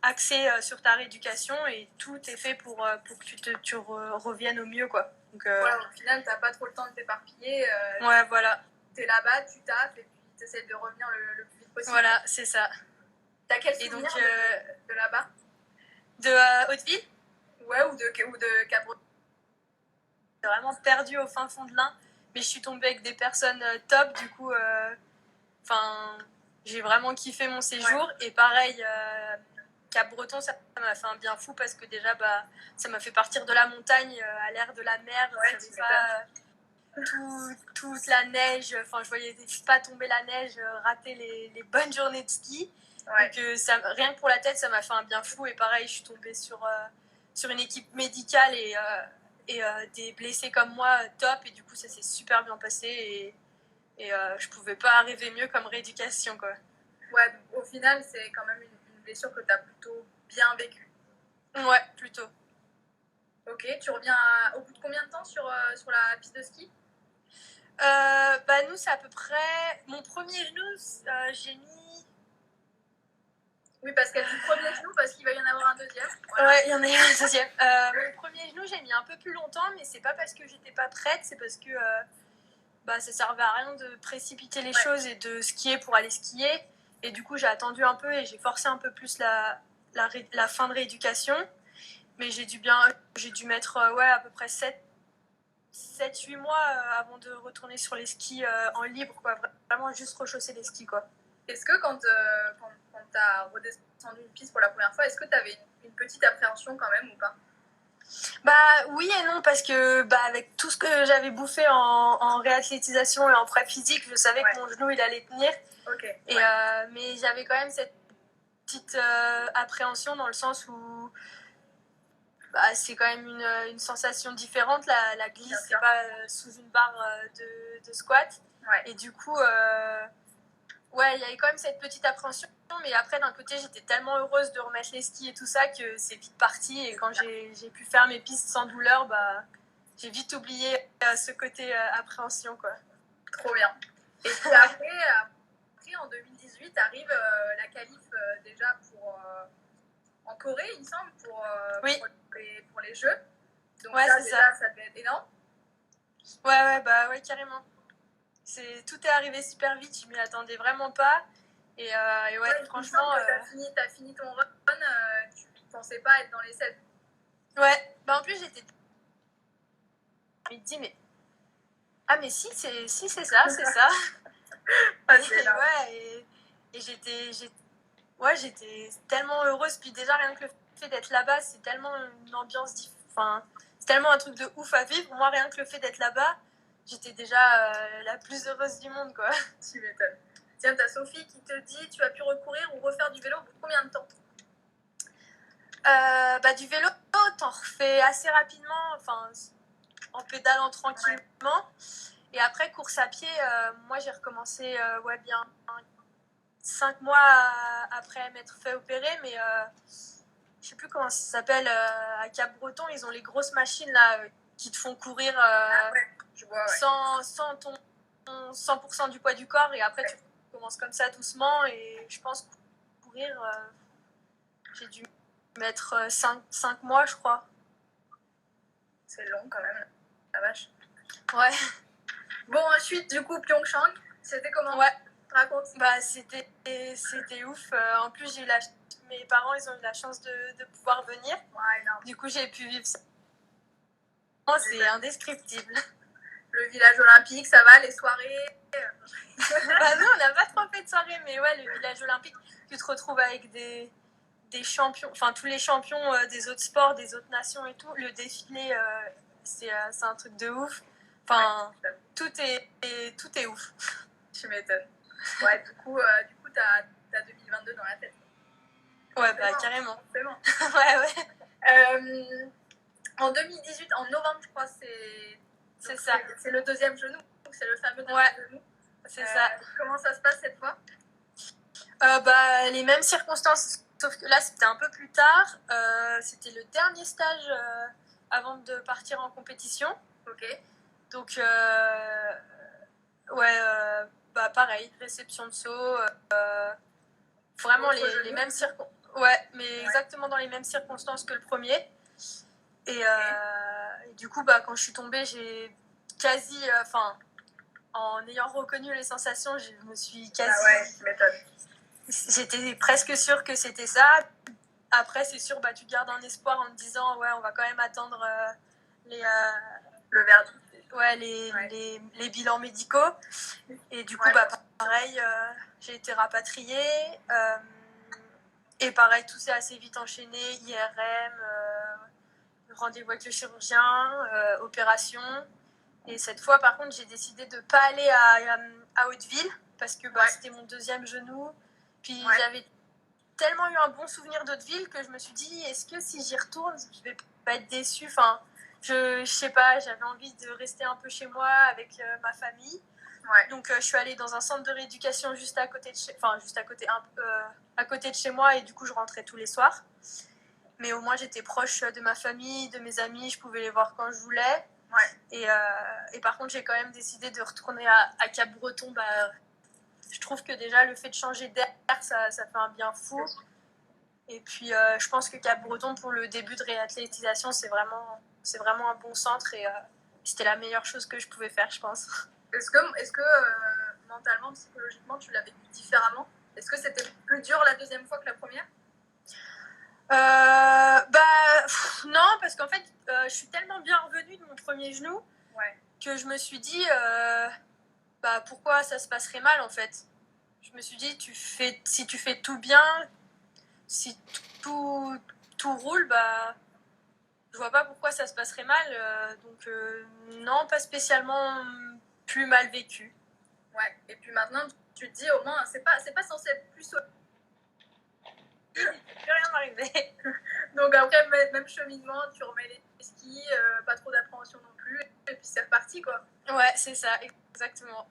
axé sur ta rééducation et tout est fait pour que tu reviennes au mieux, quoi. Donc, ouais, au final, t'as pas trop le temps de t'éparpiller. Ouais, voilà. T'es là-bas, tu taffes et puis t'essaies de revenir le plus vite possible. Voilà, c'est ça. T'as quel souvenir de là-bas? De Hauteville? Ouais, ou de Cap-Breton. J'ai vraiment perdu au fin fond de l'Ain, mais je suis tombée avec des personnes top, du coup, j'ai vraiment kiffé mon séjour. Ouais. Et pareil, Cap-Breton, ça m'a fait un bien fou parce que déjà, bah, ça m'a fait partir de la montagne à l'air de la mer. Ouais, je pas toute la neige, enfin, je voyais pas tomber la neige, rater les bonnes journées de ski. Ouais. Donc, rien que pour la tête, ça m'a fait un bien fou. Et pareil, je suis tombée sur une équipe médicale et des blessés comme moi, top. Et du coup, ça s'est super bien passé. Et je pouvais pas arriver mieux comme rééducation, quoi. Ouais, au final, c'est quand même une blessure que tu as plutôt bien vécue. Ouais, plutôt. Ok, tu reviens au bout de combien de temps sur la piste de ski? Bah nous, c'est à peu près... Mon premier genou, j'ai mis... Oui, parce qu'elle dit premier genou, parce qu'il va y en avoir un deuxième. Voilà. Ouais, il y en a un deuxième. Mon premier genou, j'ai mis un peu plus longtemps, mais c'est pas parce que j'étais pas prête, c'est parce que bah, ça servait à rien de précipiter les choses et de skier pour aller skier. Et du coup, j'ai attendu un peu et j'ai forcé un peu plus la fin de rééducation. Mais j'ai dû mettre à peu près 7-8 mois avant de retourner sur les skis en libre, quoi. Vraiment juste rechausser les skis, quoi. Est-ce que quand tu as redescendu une piste pour la première fois, est-ce que tu avais une petite appréhension quand même ou pas? Bah oui et non, parce que bah, avec tout ce que j'avais bouffé en réathlétisation et en prep physique, je savais que mon genou il allait tenir. Okay. Et, mais j'avais quand même cette petite appréhension dans le sens où bah, c'est quand même une sensation différente. La glisse, c'est pas sous une barre de squat. Ouais. Et du coup, il y avait quand même cette petite appréhension. Mais après, d'un côté, j'étais tellement heureuse de remettre les skis et tout ça que c'est vite parti. Et quand j'ai pu faire mes pistes sans douleur, bah, j'ai vite oublié ce côté appréhension, quoi. Trop bien. Et puis après, en 2018, arrive la qualif déjà en Corée, il me semble, oui. pour les Jeux. Donc ouais, ça, déjà, ça devait être énorme. Ouais, carrément. Tout est arrivé super vite, je m'y attendais vraiment pas. Et franchement. T'as fini ton run, tu pensais pas être dans les 7. Ouais, bah en plus j'étais. Il te dit, mais. Ah, mais si, c'est ça, c'est ça. Et j'étais tellement heureuse. Puis déjà, rien que le fait d'être là-bas, c'est tellement une ambiance. Enfin, c'est tellement un truc de ouf à vivre. Moi, rien que le fait d'être là-bas, j'étais déjà la plus heureuse du monde, quoi. Tu m'étonnes. Tiens, t'as Sophie qui te dit tu as pu recourir ou refaire du vélo au bout de combien de temps? Du vélo, t'en refais assez rapidement, enfin, en pédalant tranquillement. Et après, course à pied, moi j'ai recommencé bien 5 mois après m'être fait opérer, mais je sais plus comment ça s'appelle, à Cap-Breton, ils ont les grosses machines là qui te font courir je vois, sans ton 100% du poids du corps, et après tu commences comme ça doucement, et je pense courir, j'ai dû mettre 5 mois, je crois. C'est long quand même, la vache. Ouais. Bon, ensuite, du coup, Pyeongchang, c'était comment? Ouais. Raconte. C'était ouf. En plus, mes parents, ils ont eu la chance de pouvoir venir. Ouais, non. Du coup, j'ai pu vivre ça. C'est indescriptible. Le village olympique, ça va, les soirées? Nous, on n'a pas trop fait de soirée, mais ouais, le village olympique, tu te retrouves avec des champions, enfin tous les champions des autres sports, des autres nations et tout. Le défilé, c'est un truc de ouf. Enfin, tout est ouf. Tu m'étonnes. Ouais, du coup t'as 2022 dans la tête. Ouais, carrément. C'est bon. Ouais. En 2018, en novembre, je crois, c'est ça. C'est le deuxième genou, c'est le fameux deuxième genou. C'est ça. Comment ça se passe cette fois? Les mêmes circonstances, sauf que là, c'était un peu plus tard. C'était le dernier stage avant de partir en compétition. Ok. Donc, pareil, réception de saut. Vraiment les mêmes circonstances. Ouais, mais exactement dans les mêmes circonstances que le premier. Et du coup, quand je suis tombée, j'ai quasi... en ayant reconnu les sensations, je me suis quasi... Ah ouais, tu m'étonnes. J'étais presque sûre que c'était ça. Après, c'est sûr, tu gardes un espoir en te disant, ouais, on va quand même attendre le verdict. Ouais, les bilans médicaux. Et du coup, pareil, j'ai été rapatriée. Et pareil, tout s'est assez vite enchaîné. IRM, rendez-vous avec le chirurgien, opération. Et cette fois, par contre, j'ai décidé de ne pas aller à Hauteville parce que c'était mon deuxième genou. Puis j'avais tellement eu un bon souvenir d'Hauteville que je me suis dit, est-ce que si j'y retourne, je vais pas être déçue? Enfin, je sais pas, j'avais envie de rester un peu chez moi avec ma famille. Ouais. Donc je suis allée dans un centre de rééducation juste à côté à côté de chez moi, et du coup je rentrais tous les soirs. Mais au moins j'étais proche de ma famille, de mes amis, je pouvais les voir quand je voulais. Ouais. Et par contre, j'ai quand même décidé de retourner à Cap-Breton. Je trouve que déjà le fait de changer d'air, ça fait un bien fou. Et puis je pense que Cap-Breton, pour le début de réathlétisation, c'est vraiment un bon centre, et c'était la meilleure chose que je pouvais faire, je pense. Est-ce que mentalement, psychologiquement, tu l'as vécu différemment? Est-ce que c'était plus dur la deuxième fois que la première? Non, parce qu'en fait, je suis tellement bien revenue de mon premier genou que je me suis dit, pourquoi ça se passerait mal, en fait. Je me suis dit, si tu fais tout bien, si tout roule, je vois pas pourquoi ça se passerait mal. Donc non, pas spécialement plus mal vécu. Ouais, et puis maintenant, tu te dis, au moins, c'est pas censé être plus solide. Il ne peut rien m'arriver. Donc après, même cheminement, tu remets les skis, pas trop d'appréhension non plus, et puis c'est reparti, quoi. Ouais, c'est ça, exactement.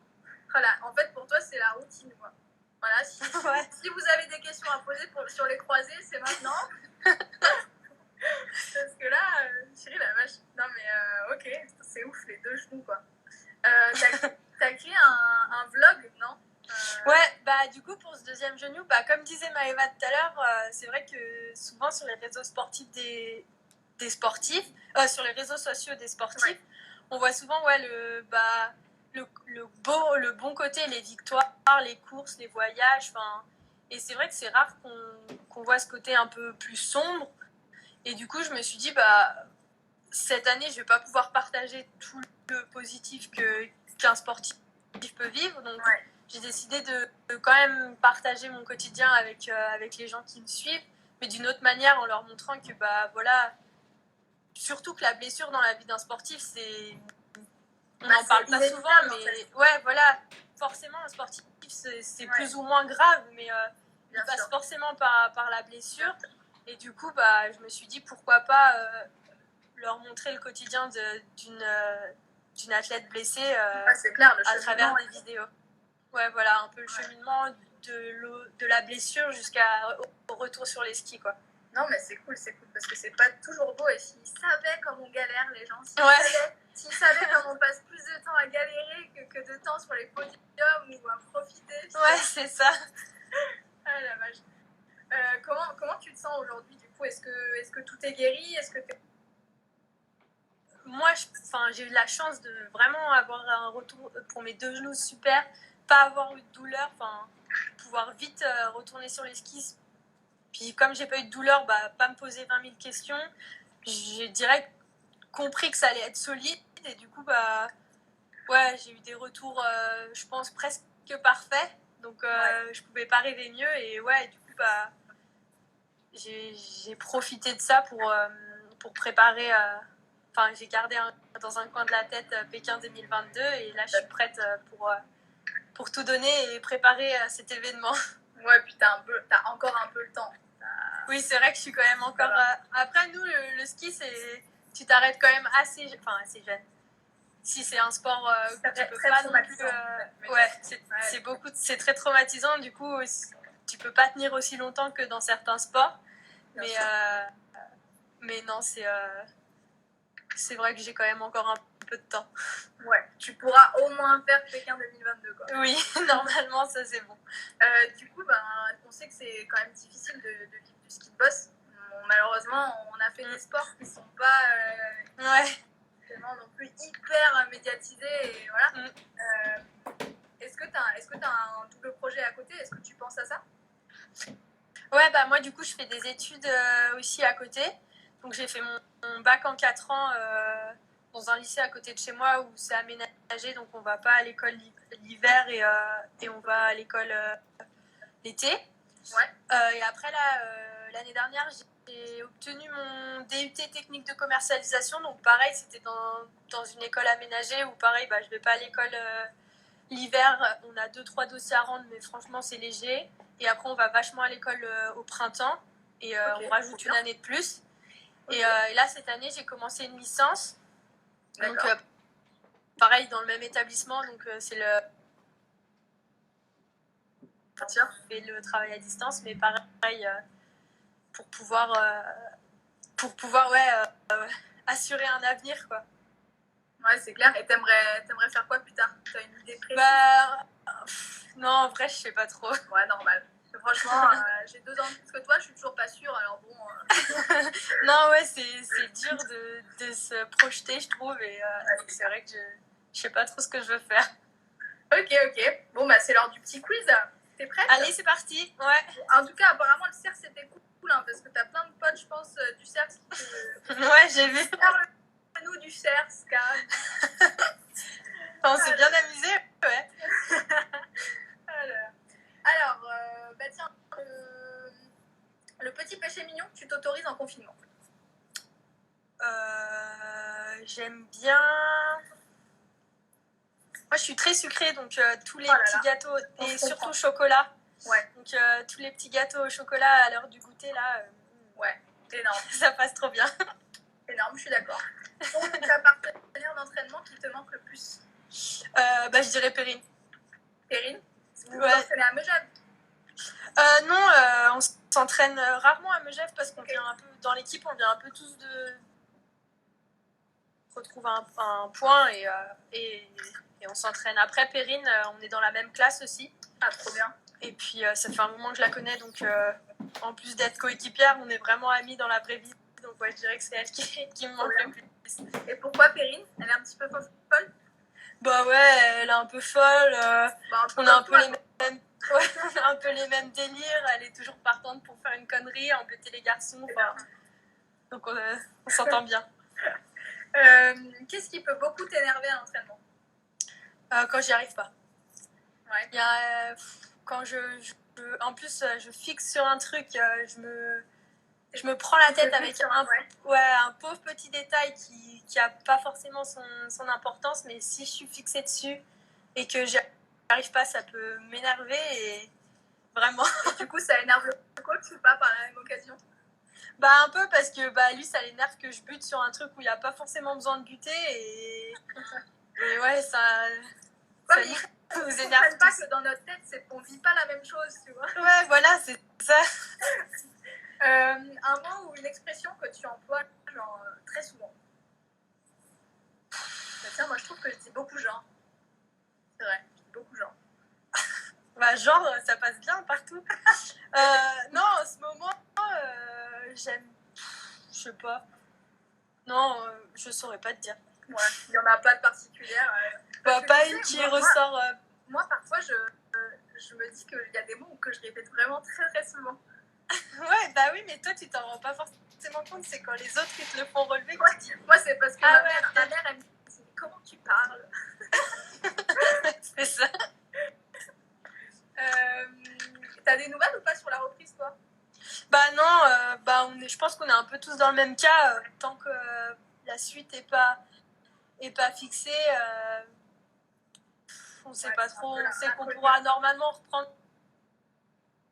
Voilà, en fait, pour toi, c'est la routine, quoi. Voilà, si vous avez des questions à poser sur les croisés, c'est maintenant. Parce que là, Chérie, la vache. Non, mais ok, c'est ouf, les deux genoux, quoi. T'as créé un vlog, non? Ouais, du coup, pour ce deuxième genou, comme disait Maëva tout à l'heure, c'est vrai que souvent sur les réseaux sportifs des sportifs, sur les réseaux sociaux des sportifs, on voit souvent le bon côté, les victoires, les courses, les voyages, et c'est vrai que c'est rare qu'on voit ce côté un peu plus sombre. Et du coup, je me suis dit, cette année, je vais pas pouvoir partager tout le positif qu'un sportif peut vivre. Donc, j'ai décidé de quand même partager mon quotidien avec les gens qui me suivent, mais d'une autre manière, en leur montrant que, surtout que la blessure dans la vie d'un sportif, on n'en parle pas souvent, mais forcément, un sportif, c'est plus ou moins grave, mais il passe forcément par la blessure. Et du coup, bah, je me suis dit pourquoi pas leur montrer le quotidien d'une athlète blessée c'est clair, à travers des vidéos. Ouais, voilà, un peu le cheminement de la blessure jusqu'au retour sur les skis, quoi. Non, mais c'est cool, parce que c'est pas toujours beau. Et s'ils savaient comme on galère, les gens, s'ils savaient comme on passe plus de temps à galérer que de temps sur les podiums ou à profiter. Ouais, c'est ça. Ah la vache. Comment tu te sens aujourd'hui, du coup? Est-ce que tout est guéri? Moi, j'ai eu la chance de vraiment avoir un retour pour mes 2 genoux super, pas avoir eu de douleur, pouvoir vite retourner sur les skis. Puis comme j'ai pas eu de douleur, bah, pas me poser 20 000 questions. J'ai direct compris que ça allait être solide et du coup, bah, ouais, j'ai eu des retours, je pense, presque parfaits. Donc, je pouvais pas rêver mieux et ouais, du coup, bah, j'ai profité de ça pour préparer. J'ai gardé dans un coin de la tête Pékin 2022 et là, je suis prête pour tout donner et préparer cet événement. Ouais, puis t'as encore un peu le temps. Oui, c'est vrai que je suis quand même encore. Après, nous, le ski, tu t'arrêtes quand même assez jeune. Si c'est un sport que tu peux pas non plus. Ouais, c'est très traumatisant. Du coup, tu peux pas tenir aussi longtemps que dans certains sports. Mais non, c'est vrai que j'ai quand même encore un peu de temps. Ouais, tu pourras au moins faire Pékin 2022, quoi. Oui, normalement, ça c'est bon. Du coup, on sait que c'est quand même difficile de vivre du ski de boss. Malheureusement, on a fait des sports qui sont pas non plus hyper médiatisés. Et voilà. Est-ce que tu as un double projet à côté? Est-ce que tu penses à ça? Ouais, bah moi du coup je fais des études aussi à côté. Donc j'ai fait mon bac en 4 ans dans un lycée à côté de chez moi où c'est aménagé, donc on va pas à l'école l'hiver et on va à l'école l'été. Ouais. Et après là, l'année dernière, j'ai obtenu mon DUT technique de commercialisation. Donc pareil, c'était dans une école aménagée où pareil, bah, je vais pas à l'école l'hiver. On a 2-3 dossiers à rendre, mais franchement c'est léger. Et après, on va vachement à l'école au printemps et on rajoute une année de plus. Okay. Et là, cette année, j'ai commencé une licence. Donc, pareil, dans le même établissement. Donc, c'est le travail à distance, mais pareil, pour pouvoir assurer un avenir, quoi. Ouais, c'est clair. Et t'aimerais faire quoi plus tard? T'as une idée précise? Non, en vrai, je sais pas trop. Ouais, normal. Franchement, j'ai 2 ans de plus que toi, je suis toujours pas sûre, alors bon. Non, ouais, c'est dur de se projeter, je trouve, et c'est vrai que je sais pas trop ce que je veux faire. Ok. Bon, bah, c'est l'heure du petit quiz. T'es prête? Allez, c'est parti. Ouais. En tout cas, apparemment, le CERS, c'était cool, hein, parce que t'as plein de potes, je pense, du CERS qui Ouais, j'ai vu. Nous, du CERS, quand même. On s'est bien amusé, ouais. Alors, tiens, le petit péché mignon que tu t'autorises en confinement. J'aime bien. Moi, je suis très sucrée, donc tous les petits gâteaux, et surtout chocolat. Ouais. Donc, tous les petits gâteaux au chocolat à l'heure du goûter, là. Ouais, énorme. Ça passe trop bien. Énorme, je suis d'accord. Donc, ta partenaire d'entraînement qui te manque le plus? Je dirais Perrine. Perrine? Vous vous entraînez à Megève? Non, on s'entraîne rarement à Megève parce qu'on vient un peu dans l'équipe, on vient un peu tous de retrouver un point et on s'entraîne. Après Perrine, on est dans la même classe aussi. Ah, trop bien. Et puis ça fait un moment que je la connais, donc en plus d'être coéquipière, on est vraiment amies dans la vraie vie. Donc ouais, je dirais que c'est elle qui me manque le plus. Et pourquoi Perrine? Elle est un petit peu folle? Bah ouais, elle est un peu folle. On a un peu les mêmes. Ouais, on a un peu les mêmes délires. Elle est toujours partante pour faire une connerie, embêter les garçons. Donc on s'entend bien. Qu'est-ce qui peut beaucoup t'énerver à l'entraînement? Quand j'y arrive pas. Ouais. Il y a, quand en plus, je fixe sur un truc, je me prends la tête avec un pauvre petit détail qui a pas forcément son importance, mais si je suis fixée dessus et que j'arrive pas, ça peut m'énerver et vraiment. Et du coup, ça énerve le coach ou pas par la même occasion? Bah un peu parce que bah, lui ça l'énerve que je bute sur un truc où il n'y a pas forcément besoin de buter et ouais ça Ouais, nous ils énerve comprennent pas tous. que dans notre tête, on vit pas la même chose, tu vois. Ouais voilà c'est ça. Un mot ou une expression que tu emploies genre, très souvent. Bah, tiens, moi je trouve que je dis beaucoup genre. C'est vrai, je dis beaucoup genre. Bah genre ça passe bien partout. Non en ce moment j'aime, je sais pas. Non je saurais pas te dire. Ouais, il n'y en a pas de particulière. Bah pas une qui ressort. Moi parfois je me dis qu'il y a des mots que je répète vraiment très très souvent. Ouais bah oui mais toi tu t'en rends pas forcément compte, c'est quand les autres ils te le font relever. Ouais, moi c'est parce que Ah ma mère elle me dit comment tu parles. C'est ça. T'as des nouvelles ou pas sur la reprise toi? Bah non, bah je pense qu'on est un peu tous dans le même cas. Tant que la suite est pas fixée, on sait pas trop. On sait qu'on pourra normalement reprendre.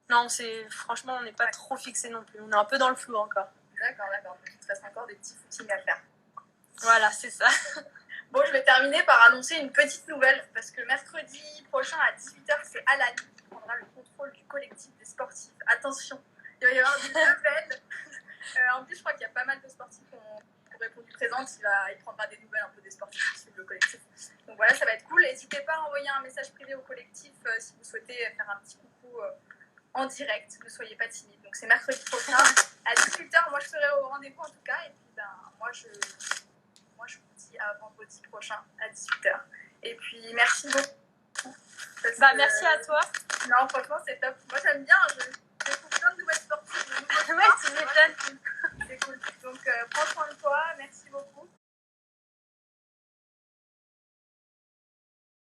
Non, franchement, on n'est pas trop fixé non plus. On est un peu dans le flou encore. D'accord. Donc il te reste encore des petits footings à faire. Voilà, c'est ça. Bon, je vais terminer par annoncer une petite nouvelle parce que mercredi prochain à 18h, c'est Alan qui prendra le contrôle du collectif des sportifs. Attention, il va y avoir des nouvelles. En plus, je crois qu'il y a pas mal de sportifs qui ont répondu présentes. Il prendra des nouvelles un peu des sportifs qui suivent le collectif. Donc voilà, ça va être cool. N'hésitez pas à envoyer un message privé au collectif si vous souhaitez faire un petit coucou en direct. Ne soyez pas timide. Donc c'est mercredi prochain à 18h. Moi, je serai au rendez-vous en tout cas. Et puis, moi, je vous dis à vendredi prochain à 18h. Et puis, merci beaucoup. Merci à toi. Non, franchement, c'est top. Moi, j'aime bien. Je découvre plein de nouvelles sportives. Ouais, tu m'étonnes. C'est cool. Donc, prends soin de toi. Merci beaucoup.